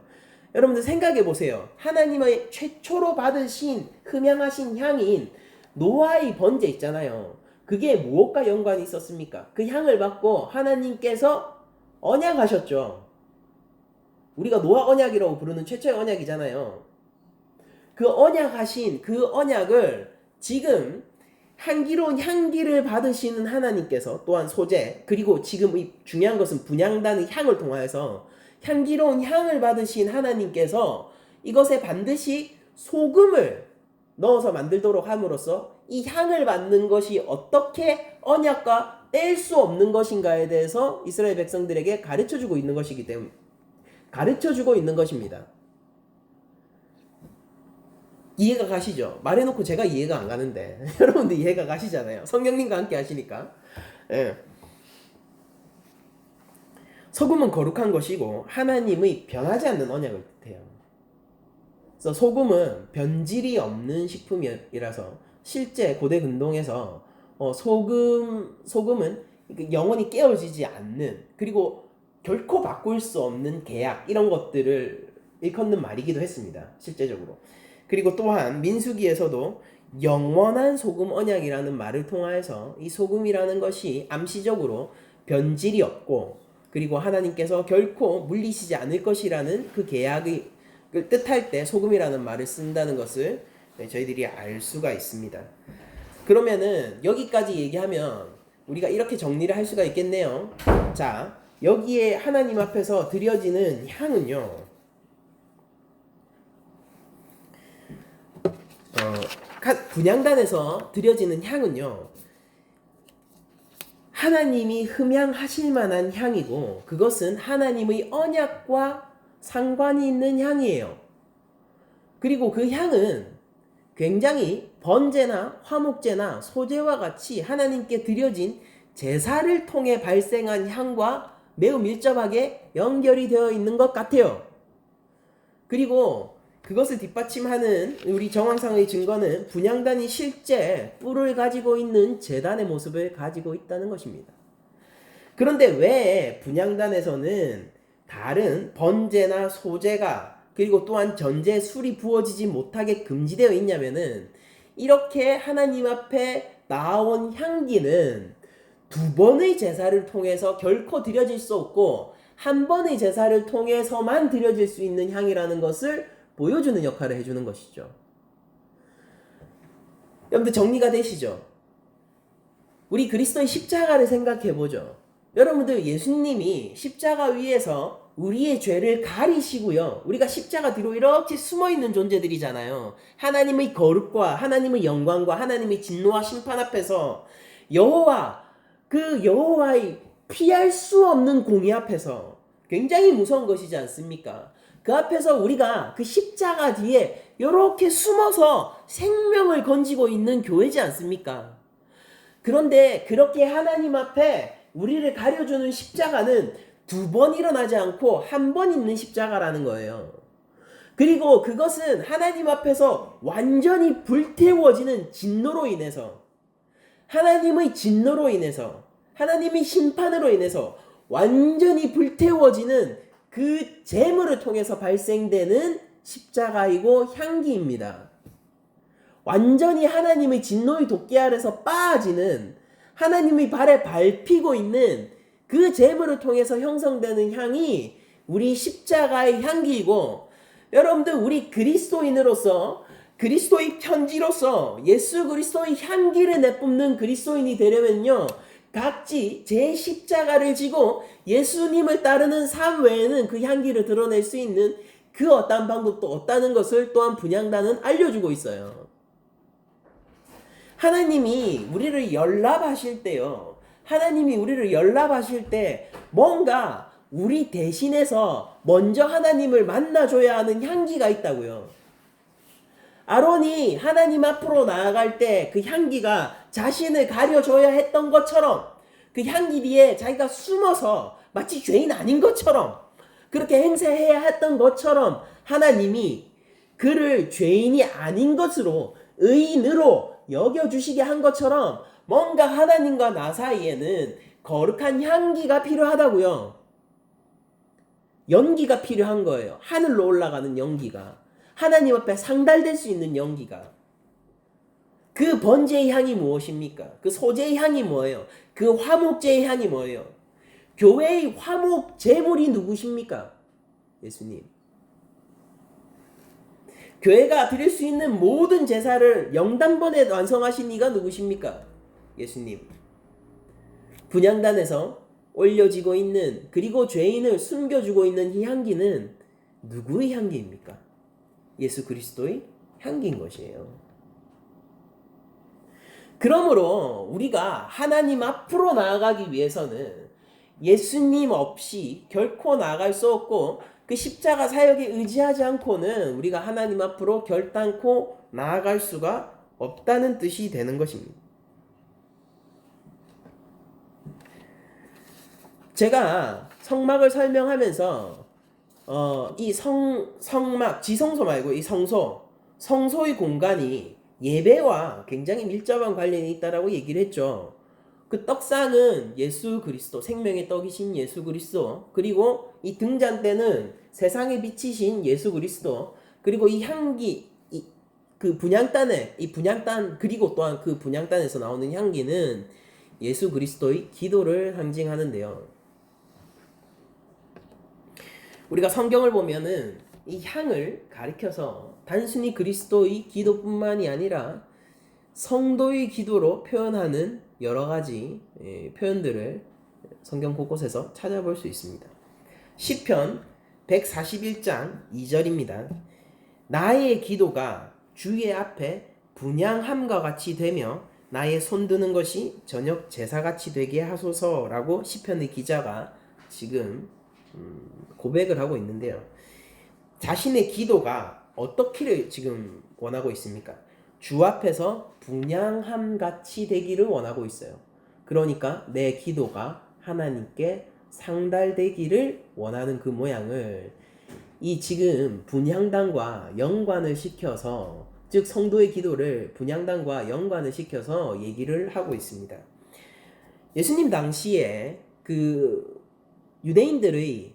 여러분들 생각해 보세요. 하나님의 최초로 받으신 흠양하신 향인 노아의 번제 있잖아요. 그게 무엇과 연관이 있었습니까? 그 향을 받고 하나님께서 언약하셨죠. 우리가 노아 언약이라고 부르는 최초의 언약이잖아요. 그 언약하신 그 언약을 지금 향기로운 향기를 받으시는 하나님께서 또한 소재, 그리고 지금 이 중요한 것은 분향단의 향을 통하여서 향기로운 향을 받으신 하나님께서 이것에 반드시 소금을 넣어서 만들도록 함으로써 이 향을 받는 것이 어떻게 언약과 뗄 수 없는 것인가에 대해서 이스라엘 백성들에게 가르쳐주고 있는 것이기 때문에 가르쳐주고 있는 것입니다. 이해가 가시죠? 말해놓고 제가 이해가 안 가는데 여러분들 이해가 가시잖아요. 성령님과 함께 하시니까. 예. 소금은 거룩한 것이고 하나님의 변하지 않는 언약을 뜻해요. 그래서 소금은 변질이 없는 식품이라서 실제 고대 근동에서 소금은 영원히 깨어지지 않는, 그리고 결코 바꿀 수 없는 계약, 이런 것들을 일컫는 말이기도 했습니다. 실제적으로. 그리고 또한 민수기에서도 영원한 소금 언약이라는 말을 통하여서 이 소금이라는 것이 암시적으로 변질이 없고, 그리고 하나님께서 결코 물리시지 않을 것이라는 그 계약을 뜻할 때 소금이라는 말을 쓴다는 것을 저희들이 알 수가 있습니다. 그러면은 여기까지 얘기하면 우리가 이렇게 정리를 할 수가 있겠네요. 자, 여기에 하나님 앞에서 드려지는 향은요, 분향단에서 드려지는 향은요, 하나님이 흠양하실 만한 향이고, 그것은 하나님의 언약과 상관이 있는 향이에요. 그리고 그 향은 굉장히 번제나 화목제나 소제와 같이 하나님께 드려진 제사를 통해 발생한 향과 매우 밀접하게 연결이 되어 있는 것 같아요. 그리고 그것을 뒷받침하는 우리 정황상의 증거는 분향단이 실제 뿔을 가지고 있는 제단의 모습을 가지고 있다는 것입니다. 그런데 왜 분향단에서는 다른 번제나 소제가, 그리고 또한 전제 술이 부어지지 못하게 금지되어 있냐면은, 이렇게 하나님 앞에 나온 향기는 두 번의 제사를 통해서 결코 드려질 수 없고 한 번의 제사를 통해서만 드려질 수 있는 향이라는 것을 보여주는 역할을 해주는 것이죠. 여러분들 정리가 되시죠? 우리 그리스도의 십자가를 생각해보죠. 여러분들 예수님이 십자가 위에서 우리의 죄를 가리시고요, 우리가 십자가 뒤로 이렇게 숨어있는 존재들이잖아요. 하나님의 거룩과 하나님의 영광과 하나님의 진노와 심판 앞에서 그 여호와의 피할 수 없는 공의 앞에서 굉장히 무서운 것이지 않습니까? 그 앞에서 우리가 그 십자가 뒤에 이렇게 숨어서 생명을 건지고 있는 교회지 않습니까? 그런데 그렇게 하나님 앞에 우리를 가려주는 십자가는 두 번 일어나지 않고 한 번 있는 십자가라는 거예요. 그리고 그것은 하나님 앞에서 완전히 불태워지는 진노로 인해서, 하나님의 진노로 인해서, 하나님의 심판으로 인해서 완전히 불태워지는 그 재물을 통해서 발생되는 십자가이고 향기입니다. 완전히 하나님의 진노의 도끼 아래서 빠지는, 하나님의 발에 밟히고 있는 그 재물을 통해서 형성되는 향이 우리 십자가의 향기이고, 여러분들 우리 그리스도인으로서, 그리스도의 편지로서 예수 그리스도의 향기를 내뿜는 그리스도인이 되려면요, 각지 제 십자가를 지고 예수님을 따르는 삶 외에는 그 향기를 드러낼 수 있는 그 어떤 방법도 없다는 것을 또한 분향단은 알려주고 있어요. 하나님이 우리를 연락하실 때요, 하나님이 우리를 연락하실 때 뭔가 우리 대신해서 먼저 하나님을 만나줘야 하는 향기가 있다고요. 아론이 하나님 앞으로 나아갈 때 그 향기가 자신을 가려줘야 했던 것처럼, 그 향기 뒤에 자기가 숨어서 마치 죄인 아닌 것처럼 그렇게 행세해야 했던 것처럼 하나님이 그를 죄인이 아닌 것으로, 의인으로 여겨주시게 한 것처럼, 뭔가 하나님과 나 사이에는 거룩한 향기가 필요하다고요. 연기가 필요한 거예요. 하늘로 올라가는 연기가. 하나님 앞에 상달될 수 있는 연기가. 그 번제의 향이 무엇입니까? 그 소제의 향이 뭐예요? 그 화목제의 향이 뭐예요? 교회의 화목 제물이 누구십니까? 예수님. 교회가 드릴 수 있는 모든 제사를 영단번에 완성하신 이가 누구십니까? 예수님. 분향단에서 올려지고 있는, 그리고 죄인을 숨겨주고 있는 이 향기는 누구의 향기입니까? 예수 그리스도의 향기인 것이에요. 그러므로 우리가 하나님 앞으로 나아가기 위해서는 예수님 없이 결코 나아갈 수 없고, 그 십자가 사역에 의지하지 않고는 우리가 하나님 앞으로 결단코 나아갈 수가 없다는 뜻이 되는 것입니다. 제가 성막을 설명하면서 이 성막, 지성소 말고 이 성소의 공간이 예배와 굉장히 밀접한 관련이 있다라고 얘기를 했죠. 그 떡상은 예수 그리스도, 생명의 떡이신 예수 그리스도, 그리고 이 등잔대는 세상에 비치신 예수 그리스도, 그리고 이 향기, 그 분향단에, 이 분향단, 그리고 또한 그 분향단에서 나오는 향기는 예수 그리스도의 기도를 상징하는데요. 우리가 성경을 보면은 이 향을 가리켜서 단순히 그리스도의 기도뿐만이 아니라 성도의 기도로 표현하는 여러 가지 표현들을 성경 곳곳에서 찾아볼 수 있습니다. 시편 141장 2절입니다. 나의 기도가 주의 앞에 분향함과 같이 되며 나의 손드는 것이 저녁 제사같이 되게 하소서라고 시편의 기자가 지금 고백을 하고 있는데요. 자신의 기도가 어떻기를 지금 원하고 있습니까? 주 앞에서 분향함 같이 되기를 원하고 있어요. 그러니까 내 기도가 하나님께 상달되기를 원하는 그 모양을 이 지금 분향단과 연관을 시켜서, 즉 성도의 기도를 분향단과 연관을 시켜서 얘기를 하고 있습니다. 예수님 당시에 그 유대인들의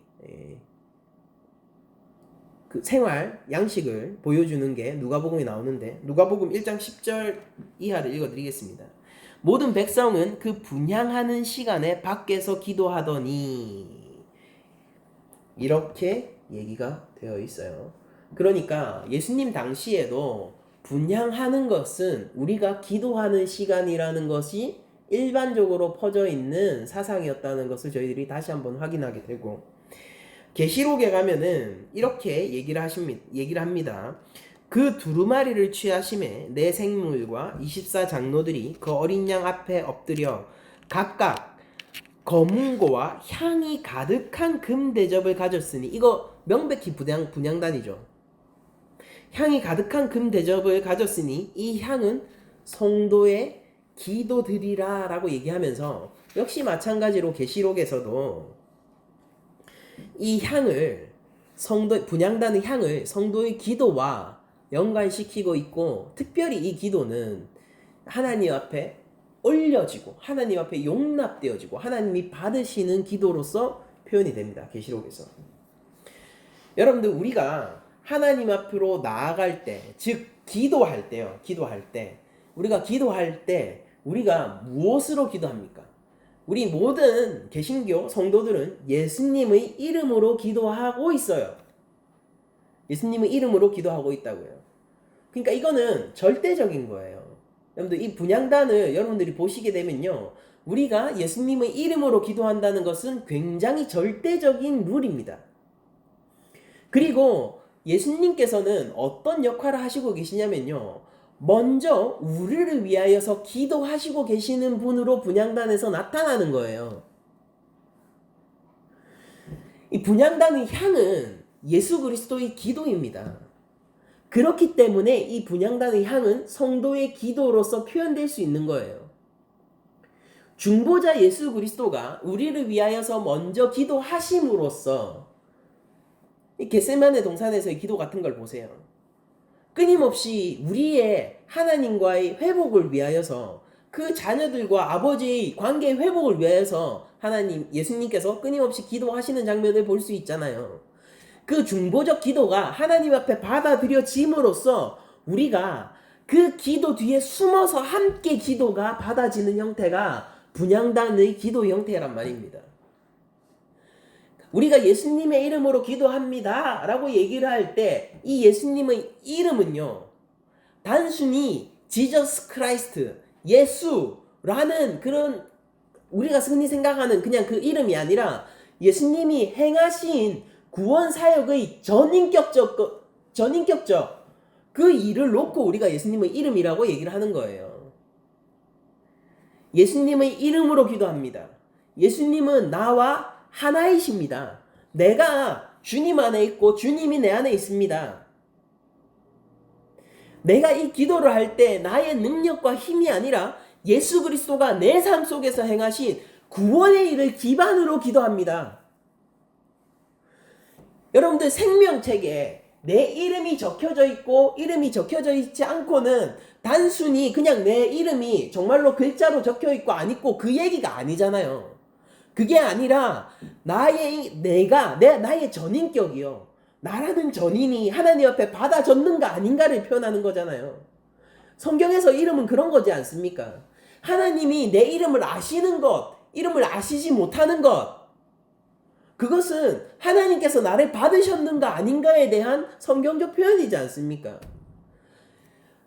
그 생활 양식을 보여주는 게 누가복음에 나오는데, 누가복음 1장 10절 이하를 읽어드리겠습니다. 모든 백성은 그 분향하는 시간에 밖에서 기도하더니, 이렇게 얘기가 되어 있어요. 그러니까 예수님 당시에도 분향하는 것은 우리가 기도하는 시간이라는 것이 일반적으로 퍼져 있는 사상이었다는 것을 저희들이 다시 한번 확인하게 되고, 계시록에 가면은 이렇게 얘기를 합니다. 그 두루마리를 취하심에 내 생물과 24장로들이 그 어린 양 앞에 엎드려 각각 검은고와 향이 가득한 금 대접을 가졌으니, 이거 명백히 분향단이죠. 향이 가득한 금 대접을 가졌으니 이 향은 성도의 기도드리라 라고 얘기하면서, 역시 마찬가지로 계시록에서도 이 향을 분향단의 향을 성도의 기도와 연관시키고 있고, 특별히 이 기도는 하나님 앞에 올려지고 하나님 앞에 용납되어지고 하나님이 받으시는 기도로서 표현이 됩니다. 계시록에서. 여러분들, 우리가 하나님 앞으로 나아갈 때, 즉 기도할 때요. 우리가 기도할 때 우리가 무엇으로 기도합니까? 우리 모든 개신교 성도들은 예수님의 이름으로 기도하고 있어요. 예수님의 이름으로 기도하고 있다고요. 그러니까 이거는 절대적인 거예요. 여러분들, 이 분향단을 여러분들이 보시게 되면요, 우리가 예수님의 이름으로 기도한다는 것은 굉장히 절대적인 룰입니다. 그리고 예수님께서는 어떤 역할을 하시고 계시냐면요, 먼저 우리를 위하여서 기도하시고 계시는 분으로 분향단에서 나타나는 거예요. 이 분향단의 향은 예수 그리스도의 기도입니다. 그렇기 때문에 이 분향단의 향은 성도의 기도로서 표현될 수 있는 거예요. 중보자 예수 그리스도가 우리를 위하여서 먼저 기도하심으로써, 이 겟세마네 동산에서의 기도 같은 걸 보세요. 끊임없이 우리의 하나님과의 회복을 위하여서 그 자녀들과 아버지의 관계 회복을 위해서 예수님께서 끊임없이 기도하시는 장면을 볼 수 있잖아요. 그 중보적 기도가 하나님 앞에 받아들여짐으로써 우리가 그 기도 뒤에 숨어서 함께 기도가 받아지는 형태가 분향단의 기도 형태란 말입니다. 우리가 예수님의 이름으로 기도합니다 라고 얘기를 할 때 이 예수님의 이름은요, 단순히 지저스 크라이스트, 예수라는 그런 우리가 흔히 생각하는 그냥 그 이름이 아니라 예수님이 행하신 구원 사역의 전인격적 그 일을 놓고 우리가 예수님의 이름이라고 얘기를 하는 거예요. 예수님의 이름으로 기도합니다. 예수님은 나와 하나이십니다. 내가 주님 안에 있고 주님이 내 안에 있습니다. 내가 이 기도를 할 때 나의 능력과 힘이 아니라 예수 그리스도가 내 삶 속에서 행하신 구원의 일을 기반으로 기도합니다. 여러분들 생명책에 내 이름이 적혀져 있고 이름이 적혀져 있지 않고는 단순히 그냥 내 이름이 정말로 글자로 적혀 있고 안 있고 그 얘기가 아니잖아요. 그게 아니라 나의 전인격이요. 나라는 전인이 하나님 앞에 받아졌는가 아닌가를 표현하는 거잖아요. 성경에서 이름은 그런 거지 않습니까? 하나님이 내 이름을 아시는 것, 이름을 아시지 못하는 것, 그것은 하나님께서 나를 받으셨는가 아닌가에 대한 성경적 표현이지 않습니까?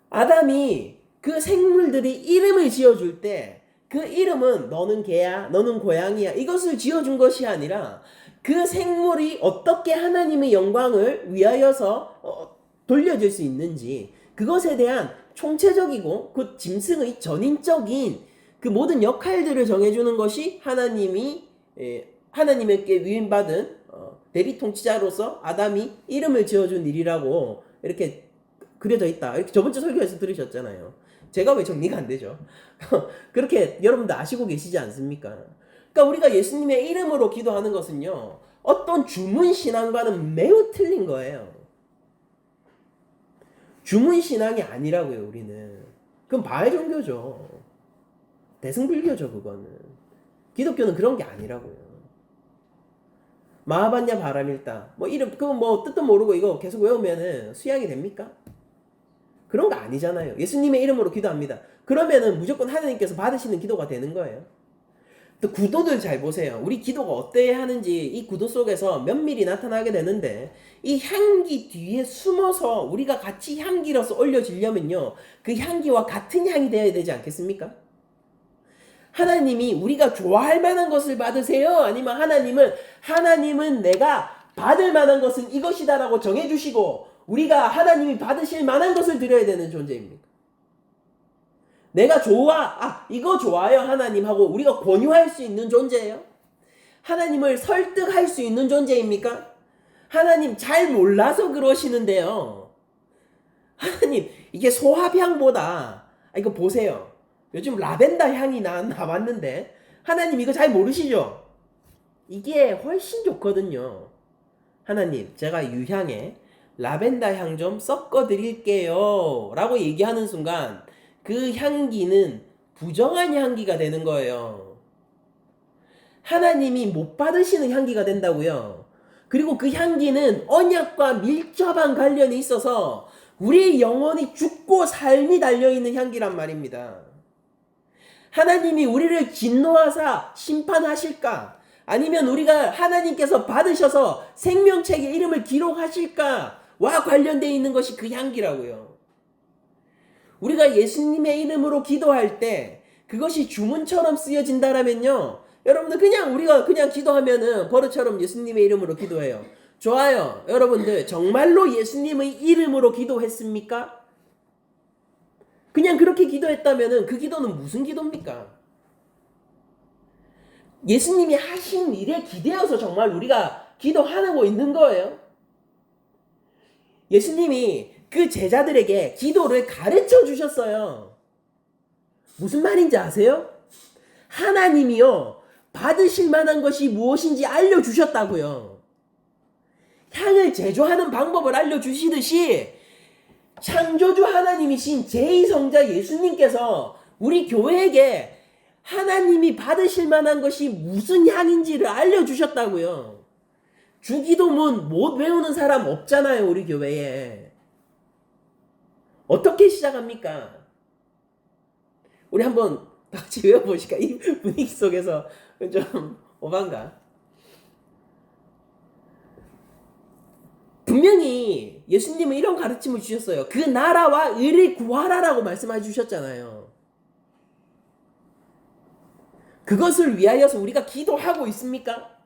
아담이 그 생물들이 이름을 지어줄 때 그 이름은 너는 개야, 너는 고양이야, 이것을 지어준 것이 아니라 그 생물이 어떻게 하나님의 영광을 위하여서 돌려줄 수 있는지, 그것에 대한 총체적이고 그 짐승의 전인적인 그 모든 역할들을 정해주는 것이 하나님께 위임받은 대리 통치자로서 아담이 이름을 지어준 일이라고 이렇게 그려져 있다. 이렇게 저번 주 설교에서 들으셨잖아요. 제가 왜 정리가 안 되죠? 그렇게 여러분도 아시고 계시지 않습니까? 그러니까 우리가 예수님의 이름으로 기도하는 것은요, 어떤 주문 신앙과는 매우 틀린 거예요. 주문 신앙이 아니라고요, 우리는. 그건 바알 종교죠. 대승불교죠, 그거는. 기독교는 그런 게 아니라고요. 마하반야 바람일다. 그건 뜻도 모르고 이거 계속 외우면은 수양이 됩니까? 그런 거 아니잖아요. 예수님의 이름으로 기도합니다. 그러면은 무조건 하나님께서 받으시는 기도가 되는 거예요. 또 구도들 잘 보세요. 우리 기도가 어때야 하는지 이 구도 속에서 면밀히 나타나게 되는데, 이 향기 뒤에 숨어서 우리가 같이 향기로서 올려지려면요, 그 향기와 같은 향이 되어야 되지 않겠습니까? 하나님이 우리가 좋아할 만한 것을 받으세요? 아니면 하나님은 내가 받을 만한 것은 이것이다라고 정해주시고 우리가 하나님이 받으실 만한 것을 드려야 되는 존재입니까? 내가 이거 좋아요 하나님 하고 우리가 권유할 수 있는 존재예요? 하나님을 설득할 수 있는 존재입니까? 하나님 잘 몰라서 그러시는데요. 하나님 이게 소합향보다 이거 보세요. 요즘 라벤더 향이 나왔는데 하나님 이거 잘 모르시죠? 이게 훨씬 좋거든요. 하나님 제가 유향에 라벤더 향 좀 섞어 드릴게요 라고 얘기하는 순간 그 향기는 부정한 향기가 되는 거예요. 하나님이 못 받으시는 향기가 된다고요. 그리고 그 향기는 언약과 밀접한 관련이 있어서 우리의 영혼이 죽고 삶이 달려있는 향기란 말입니다. 하나님이 우리를 진노하사 심판하실까? 아니면 우리가 하나님께서 받으셔서 생명책에 이름을 기록하실까와 관련되어 있는 것이 그 향기라고요. 우리가 예수님의 이름으로 기도할 때 그것이 주문처럼 쓰여진다라면요, 여러분들 우리가 그냥 기도하면은 버릇처럼 예수님의 이름으로 기도해요. 좋아요. 여러분들 정말로 예수님의 이름으로 기도했습니까? 그냥 그렇게 기도했다면은 그 기도는 무슨 기도입니까? 예수님이 하신 일에 기대어서 정말 우리가 기도하고 있는 거예요. 예수님이 그 제자들에게 기도를 가르쳐 주셨어요. 무슨 말인지 아세요? 하나님이요, 받으실 만한 것이 무엇인지 알려주셨다고요. 향을 제조하는 방법을 알려주시듯이 창조주 하나님이신 제2성자 예수님께서 우리 교회에게 하나님이 받으실 만한 것이 무슨 향인지를 알려주셨다고요. 주기도문 못 외우는 사람 없잖아요, 우리 교회에. 어떻게 시작합니까? 우리 한번 같이 외워보실까? 이 분위기 속에서 좀 오반가? 분명히 예수님은 이런 가르침을 주셨어요. 그 나라와 의를 구하라라고 말씀해 주셨잖아요. 그것을 위하여서 우리가 기도하고 있습니까?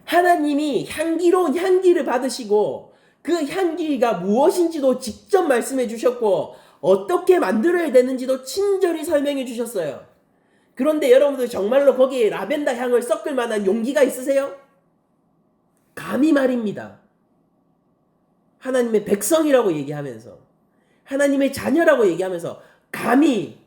하나님이 향기로운 향기를 받으시고 그 향기가 무엇인지도 직접 말씀해 주셨고 어떻게 만들어야 되는지도 친절히 설명해 주셨어요. 그런데 여러분들 정말로 거기에 라벤더 향을 섞을 만한 용기가 있으세요? 감히 말입니다. 하나님의 백성이라고 얘기하면서 하나님의 자녀라고 얘기하면서 감히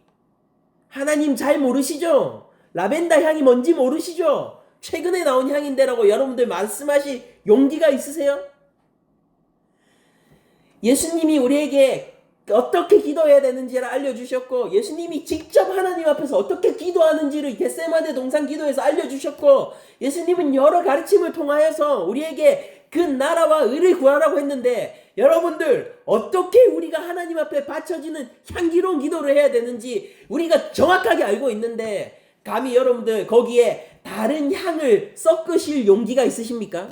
하나님 잘 모르시죠? 라벤더 향이 뭔지 모르시죠? 최근에 나온 향인데라고 여러분들 말씀하실 용기가 있으세요? 예수님이 우리에게 어떻게 기도해야 되는지를 알려주셨고 예수님이 직접 하나님 앞에서 어떻게 기도하는지를 겟세마네 동산 기도에서 알려주셨고 예수님은 여러 가르침을 통하여서 우리에게 그 나라와 의를 구하라고 했는데 여러분들 어떻게 우리가 하나님 앞에 바쳐지는 향기로운 기도를 해야 되는지 우리가 정확하게 알고 있는데 감히 여러분들 거기에 다른 향을 섞으실 용기가 있으십니까?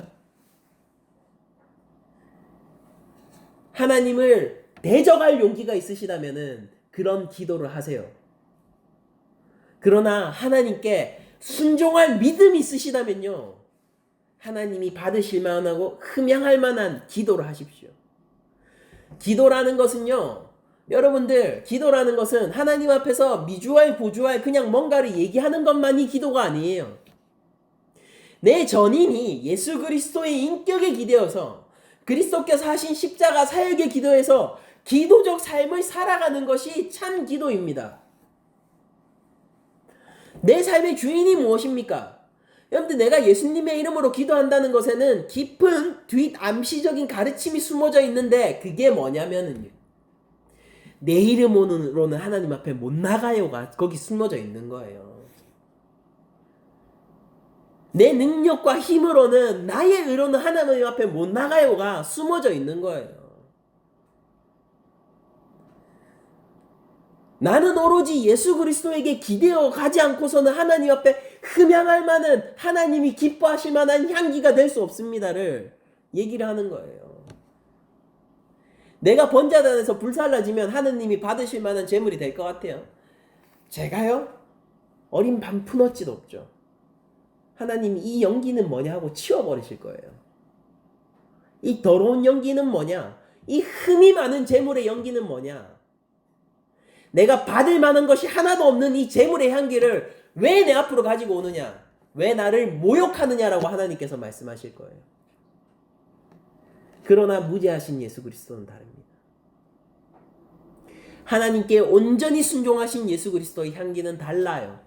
하나님을 대적할 용기가 있으시다면은 그런 기도를 하세요. 그러나 하나님께 순종할 믿음이 있으시다면요. 하나님이 받으실 만하고 흠양할 만한 기도를 하십시오. 기도라는 것은요. 여러분들 기도라는 것은 하나님 앞에서 미주알 고주알 그냥 뭔가를 얘기하는 것만이 기도가 아니에요. 내 전인이 예수 그리스도의 인격에 기대어서 그리스도께서 하신 십자가 사역에 기도해서 기도적 삶을 살아가는 것이 참 기도입니다. 내 삶의 주인이 무엇입니까? 여러분들 내가 예수님의 이름으로 기도한다는 것에는 깊은 뒷암시적인 가르침이 숨어져 있는데 그게 뭐냐면은요. 내 이름으로는 하나님 앞에 못 나가요가 거기 숨어져 있는 거예요. 내 능력과 힘으로는 나의 의로는 하나님 앞에 못 나가요가 숨어져 있는 거예요. 나는 오로지 예수 그리스도에게 기대어 가지 않고서는 하나님 앞에 흠양할 만한 하나님이 기뻐하실 만한 향기가 될 수 없습니다를 얘기를 하는 거예요. 내가 번제단에서 불살라지면 하느님이 받으실 만한 제물이 될 것 같아요. 제가요? 어린 반푼어치도 없죠. 하나님이 이 연기는 뭐냐 하고 치워버리실 거예요. 이 더러운 연기는 뭐냐? 이 흠이 많은 제물의 연기는 뭐냐? 내가 받을 만한 것이 하나도 없는 이 제물의 향기를 왜 내 앞으로 가지고 오느냐? 왜 나를 모욕하느냐라고 하나님께서 말씀하실 거예요. 그러나 무죄하신 예수 그리스도는 다릅니다. 하나님께 온전히 순종하신 예수 그리스도의 향기는 달라요.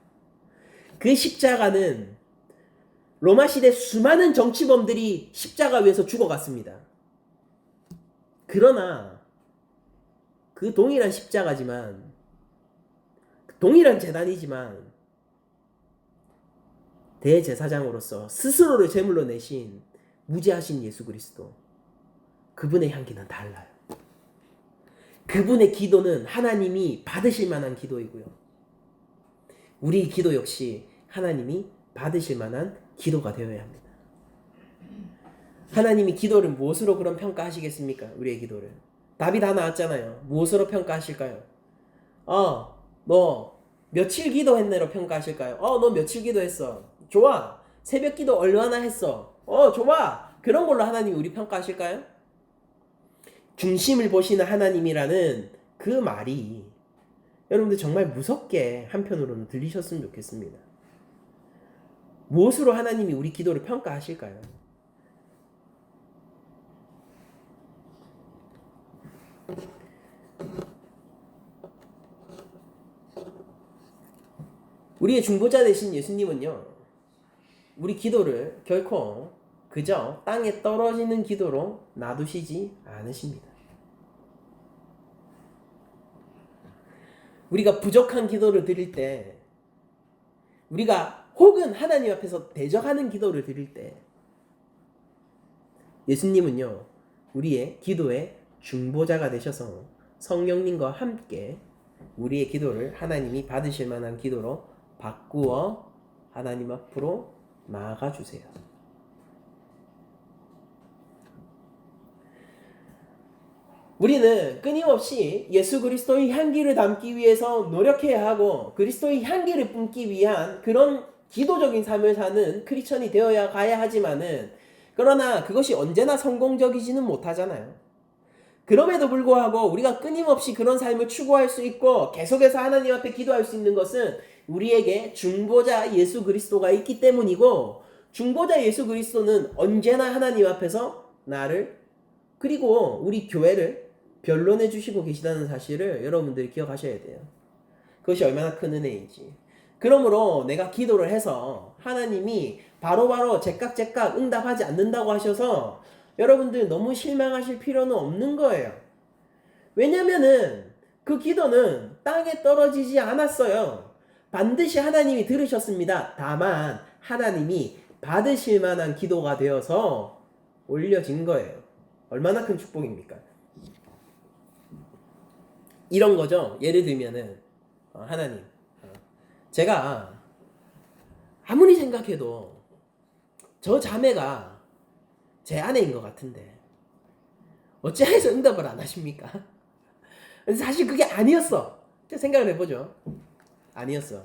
그 십자가는 로마 시대 수많은 정치범들이 십자가 위에서 죽어갔습니다. 그러나 그 동일한 십자가지만 동일한 재단이지만 대제사장으로서 스스로를 제물로 내신 무죄하신 예수 그리스도 그분의 향기는 달라요. 그분의 기도는 하나님이 받으실 만한 기도이고요. 우리 기도 역시 하나님이 받으실 만한 기도가 되어야 합니다. 하나님이 기도를 무엇으로 그럼 평가하시겠습니까? 우리의 기도를. 답이 다 나왔잖아요. 무엇으로 평가하실까요? 너 며칠 기도했네로 평가하실까요? 너 며칠 기도했어. 좋아. 새벽 기도 얼마나 했어. 좋아. 그런 걸로 하나님이 우리 평가하실까요? 중심을 보시는 하나님이라는 그 말이 여러분들 정말 무섭게 한편으로는 들리셨으면 좋겠습니다. 무엇으로 하나님이 우리 기도를 평가하실까요? 우리의 중보자 되신 예수님은요, 우리 기도를 결코 그저 땅에 떨어지는 기도로 놔두시지 않으십니다. 우리가 부족한 기도를 드릴 때, 우리가 혹은 하나님 앞에서 대적하는 기도를 드릴 때, 예수님은요, 우리의 기도의 중보자가 되셔서 성령님과 함께 우리의 기도를 하나님이 받으실 만한 기도로 바꾸어 하나님 앞으로 나아가 주세요. 우리는 끊임없이 예수 그리스도의 향기를 담기 위해서 노력해야 하고 그리스도의 향기를 뿜기 위한 그런 기도적인 삶을 사는 크리스천이 되어야 가야 하지만은, 그러나 그것이 언제나 성공적이지는 못하잖아요. 그럼에도 불구하고 우리가 끊임없이 그런 삶을 추구할 수 있고 계속해서 하나님 앞에 기도할 수 있는 것은 우리에게 중보자 예수 그리스도가 있기 때문이고, 중보자 예수 그리스도는 언제나 하나님 앞에서 나를 그리고 우리 교회를 변론해 주시고 계시다는 사실을 여러분들이 기억하셔야 돼요. 그것이 얼마나 큰 은혜인지. 그러므로 내가 기도를 해서 하나님이 바로바로 제깍 응답하지 않는다고 하셔서 여러분들 너무 실망하실 필요는 없는 거예요. 왜냐면은 그 기도는 땅에 떨어지지 않았어요. 반드시 하나님이 들으셨습니다. 다만 하나님이 받으실 만한 기도가 되어서 올려진 거예요. 얼마나 큰 축복입니까? 이런 거죠. 예를 들면은 하나님, 제가 아무리 생각해도 저 자매가 제 아내인 것 같은데 어찌해서 응답을 안 하십니까? 사실 그게 아니었어. 생각을 해보죠. 아니었어.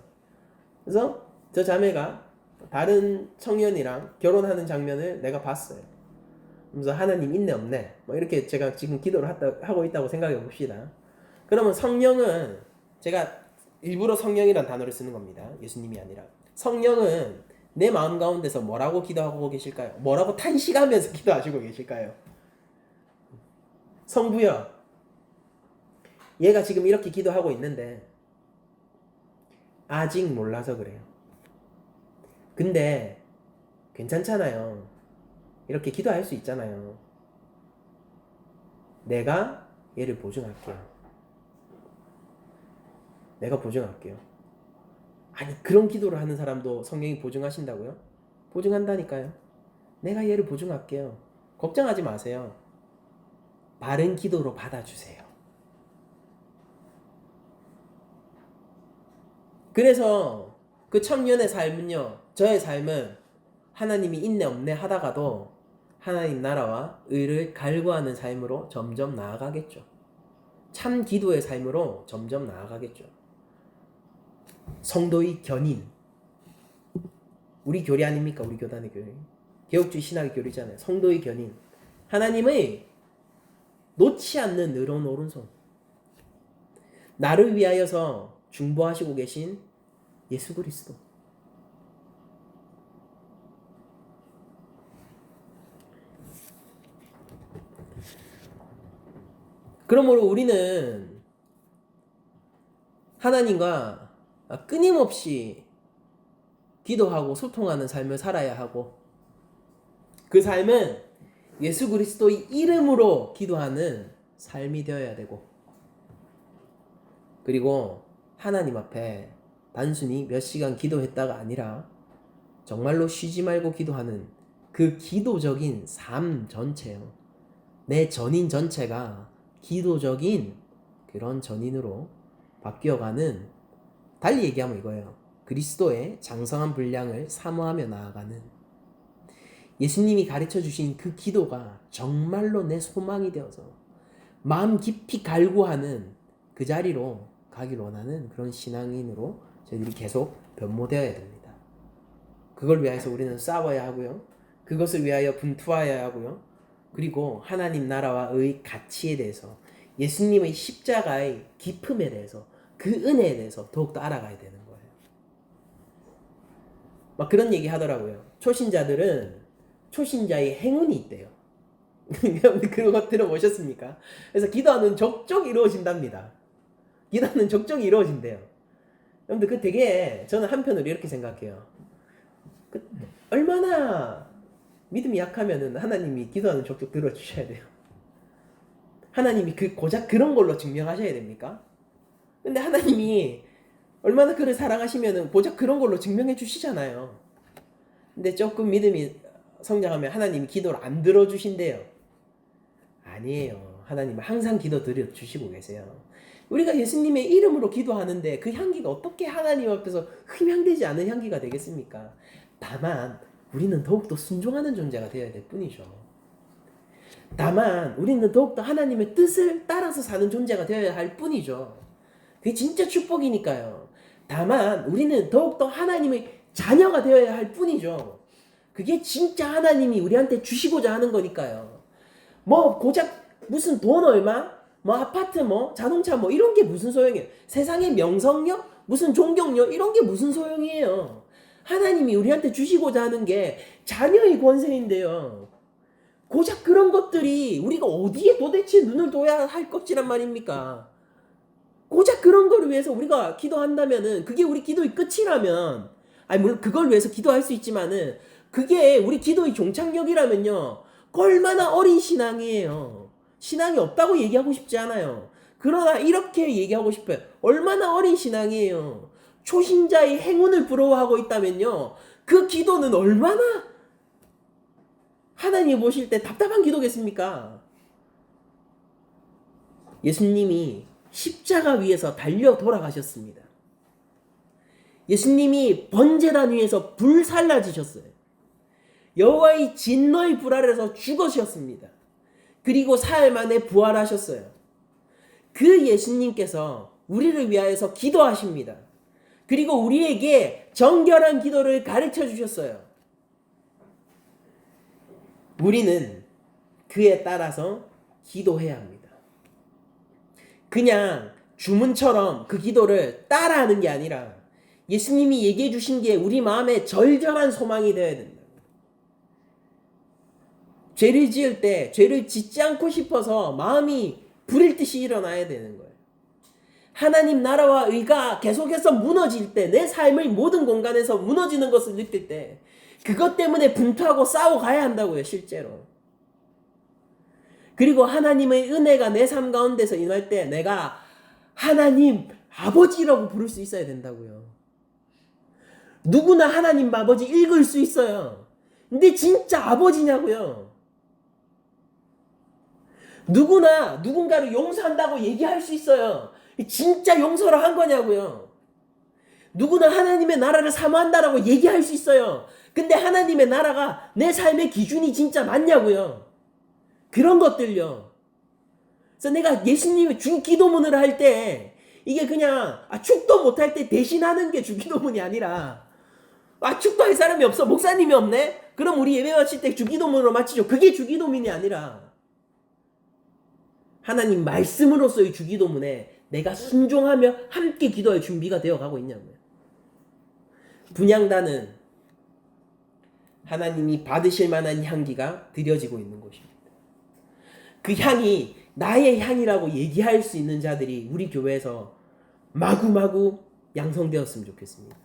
그래서 저 자매가 다른 청년이랑 결혼하는 장면을 내가 봤어요. 그래서 하나님 있네 없네 뭐 이렇게 제가 지금 기도를 하고 있다고 생각해 봅시다. 그러면 성령은, 제가 일부러 성령이란 단어를 쓰는 겁니다. 예수님이 아니라. 성령은 내 마음 가운데서 뭐라고 기도하고 계실까요? 뭐라고 탄식하면서 기도하시고 계실까요? 성부여, 얘가 지금 이렇게 기도하고 있는데 아직 몰라서 그래요. 근데 괜찮잖아요. 이렇게 기도할 수 있잖아요. 내가 얘를 보증할게요. 내가 보증할게요. 아니, 그런 기도를 하는 사람도 성령이 보증하신다고요? 보증한다니까요. 내가 얘를 보증할게요. 걱정하지 마세요. 바른 기도로 받아주세요. 그래서 그 청년의 삶은요, 저의 삶은 하나님이 있네 없네 하다가도 하나님 나라와 의를 갈구하는 삶으로 점점 나아가겠죠. 참 기도의 삶으로 점점 나아가겠죠. 성도의 견인, 우리 교리 아닙니까? 우리 교단의 교리, 개혁주의 신학의 교리잖아요. 성도의 견인, 하나님의 놓지 않는 의로운 오른손, 나를 위하여서 중보하시고 계신 예수 그리스도. 그러므로 우리는 하나님과 끊임없이 기도하고 소통하는 삶을 살아야 하고, 그 삶은 예수 그리스도의 이름으로 기도하는 삶이 되어야 되고, 그리고 하나님 앞에 단순히 몇 시간 기도했다가 아니라 정말로 쉬지 말고 기도하는 그 기도적인 삶 전체요. 내 전인 전체가 기도적인 그런 전인으로 바뀌어가는, 달리 얘기하면 이거예요. 그리스도의 장성한 분량을 사모하며 나아가는, 예수님이 가르쳐 주신 그 기도가 정말로 내 소망이 되어서 마음 깊이 갈구하는 그 자리로 가길 원하는 그런 신앙인으로 저희들이 계속 변모되어야 됩니다. 그걸 위해서 우리는 싸워야 하고요. 그것을 위하여 분투하여야 하고요. 그리고 하나님 나라와 의 가치에 대해서, 예수님의 십자가의 기품에 대해서, 그 은혜에 대해서 더욱더 알아가야 되는 거예요. 막 그런 얘기 하더라고요. 초신자들은 초신자의 행운이 있대요. 그런 거 들어보셨습니까? 그래서 기도하는 족족이 이루어진답니다. 기도하는 족족이 이루어진대요. 여러분들 그 되게, 저는 한편으로 이렇게 생각해요. 얼마나 믿음이 약하면은 하나님이 기도하는 족족 들어주셔야 돼요. 하나님이 고작 그런 걸로 증명하셔야 됩니까? 근데 하나님이 얼마나 그를 사랑하시면은 고작 그런 걸로 증명해 주시잖아요. 근데 조금 믿음이 성장하면 하나님이 기도를 안 들어주신대요. 아니에요. 하나님은 항상 기도 들어주시고 계세요. 우리가 예수님의 이름으로 기도하는데 그 향기가 어떻게 하나님 앞에서 흠향되지 않은 향기가 되겠습니까? 다만 우리는 더욱더 순종하는 존재가 되어야 될 뿐이죠. 다만 우리는 더욱더 하나님의 뜻을 따라서 사는 존재가 되어야 할 뿐이죠. 그게 진짜 축복이니까요. 다만 우리는 더욱더 하나님의 자녀가 되어야 할 뿐이죠. 그게 진짜 하나님이 우리한테 주시고자 하는 거니까요. 뭐 고작 무슨 돈 얼마? 뭐 아파트 뭐 자동차 뭐 이런 게 무슨 소용이에요. 세상의 명성력? 무슨 존경력? 이런 게 무슨 소용이에요. 하나님이 우리한테 주시고자 하는 게 자녀의 권세인데요. 고작 그런 것들이 우리가 어디에 도대체 눈을 둬야 할 것이란 말입니까? 고작 그런 거를 위해서 우리가 기도한다면은 그게 우리 기도의 끝이라면, 아니 물론 그걸 위해서 기도할 수 있지만은 그게 우리 기도의 종착역이라면요, 얼마나 어린 신앙이에요. 신앙이 없다고 얘기하고 싶지 않아요. 그러나 이렇게 얘기하고 싶어요. 얼마나 어린 신앙이에요. 초신자의 행운을 부러워하고 있다면요, 그 기도는 얼마나 하나님 보실 때 답답한 기도겠습니까? 예수님이 십자가 위에서 달려 돌아가셨습니다. 예수님이 번제단 위에서 불살라지셨어요. 여호와의 진노의 불 아래서 죽으셨습니다. 그리고 사흘 만에 부활하셨어요. 그 예수님께서 우리를 위하여서 기도하십니다. 그리고 우리에게 정결한 기도를 가르쳐 주셨어요. 우리는 그에 따라서 기도해야 합니다. 그냥 주문처럼 그 기도를 따라하는 게 아니라 예수님이 얘기해 주신 게 우리 마음에 절절한 소망이 되어야 된다. 죄를 지을 때 죄를 짓지 않고 싶어서 마음이 불일 듯이 일어나야 되는 거예요. 하나님 나라와 의가 계속해서 무너질 때, 내 삶의 모든 공간에서 무너지는 것을 느낄 때 그것 때문에 분투하고 싸워가야 한다고요, 실제로. 그리고 하나님의 은혜가 내 삶 가운데서 임할 때 내가 하나님 아버지라고 부를 수 있어야 된다고요. 누구나 하나님 아버지 읽을 수 있어요. 근데 진짜 아버지냐고요. 누구나 누군가를 용서한다고 얘기할 수 있어요. 진짜 용서를 한 거냐고요. 누구나 하나님의 나라를 사모한다라고 얘기할 수 있어요. 근데 하나님의 나라가 내 삶의 기준이 진짜 맞냐고요. 그런 것들요. 그래서 내가 예수님의 주기도문을 할 때 이게 그냥 축도 못할 때 대신하는 게 주기도문이 아니라, 축도할 사람이 없어, 목사님이 없네? 그럼 우리 예배 마칠 때 주기도문으로 마치죠. 그게 주기도문이 아니라 하나님 말씀으로서의 주기도문에 내가 순종하며 함께 기도할 준비가 되어가고 있냐고요. 분향단은 하나님이 받으실 만한 향기가 드려지고 있는 곳입니다. 그 향이 나의 향이라고 얘기할 수 있는 자들이 우리 교회에서 마구마구 양성되었으면 좋겠습니다.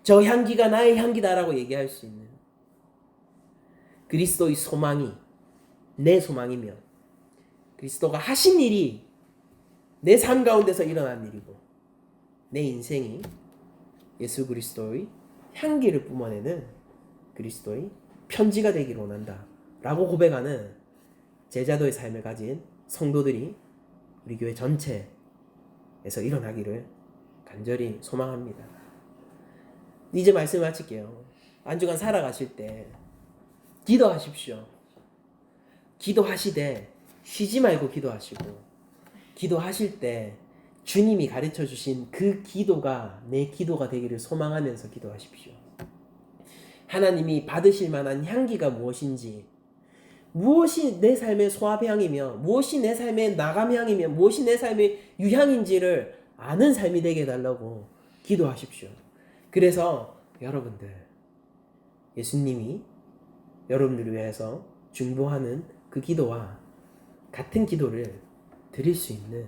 저 향기가 나의 향기다라고 얘기할 수 있는, 그리스도의 소망이 내 소망이며 그리스도가 하신 일이 내 삶 가운데서 일어난 일이고 내 인생이 예수 그리스도의 향기를 뿜어내는 그리스도의 편지가 되기를 원한다 라고 고백하는 제자도의 삶을 가진 성도들이 우리 교회 전체에서 일어나기를 간절히 소망합니다. 이제 말씀 마칠게요. 한 주간 살아가실 때 기도하십시오. 기도하시되 쉬지 말고 기도하시고, 기도하실 때 주님이 가르쳐 주신 그 기도가 내 기도가 되기를 소망하면서 기도하십시오. 하나님이 받으실 만한 향기가 무엇인지, 무엇이 내 삶의 소합향이며 무엇이 내 삶의 나감향이며 무엇이 내 삶의 유향인지를 아는 삶이 되게 해달라고 기도하십시오. 그래서 여러분들, 예수님이 여러분들을 위해서 중보하는 그 기도와 같은 기도를 드릴 수 있는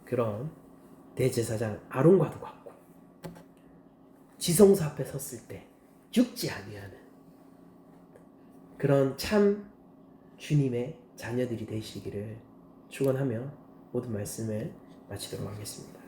그런 대제사장 아론과도 같고, 지성소 앞에 섰을 때 죽지 아니하는 그런 참 주님의 자녀들이 되시기를 축원하며 모든 말씀을 마치도록 하겠습니다.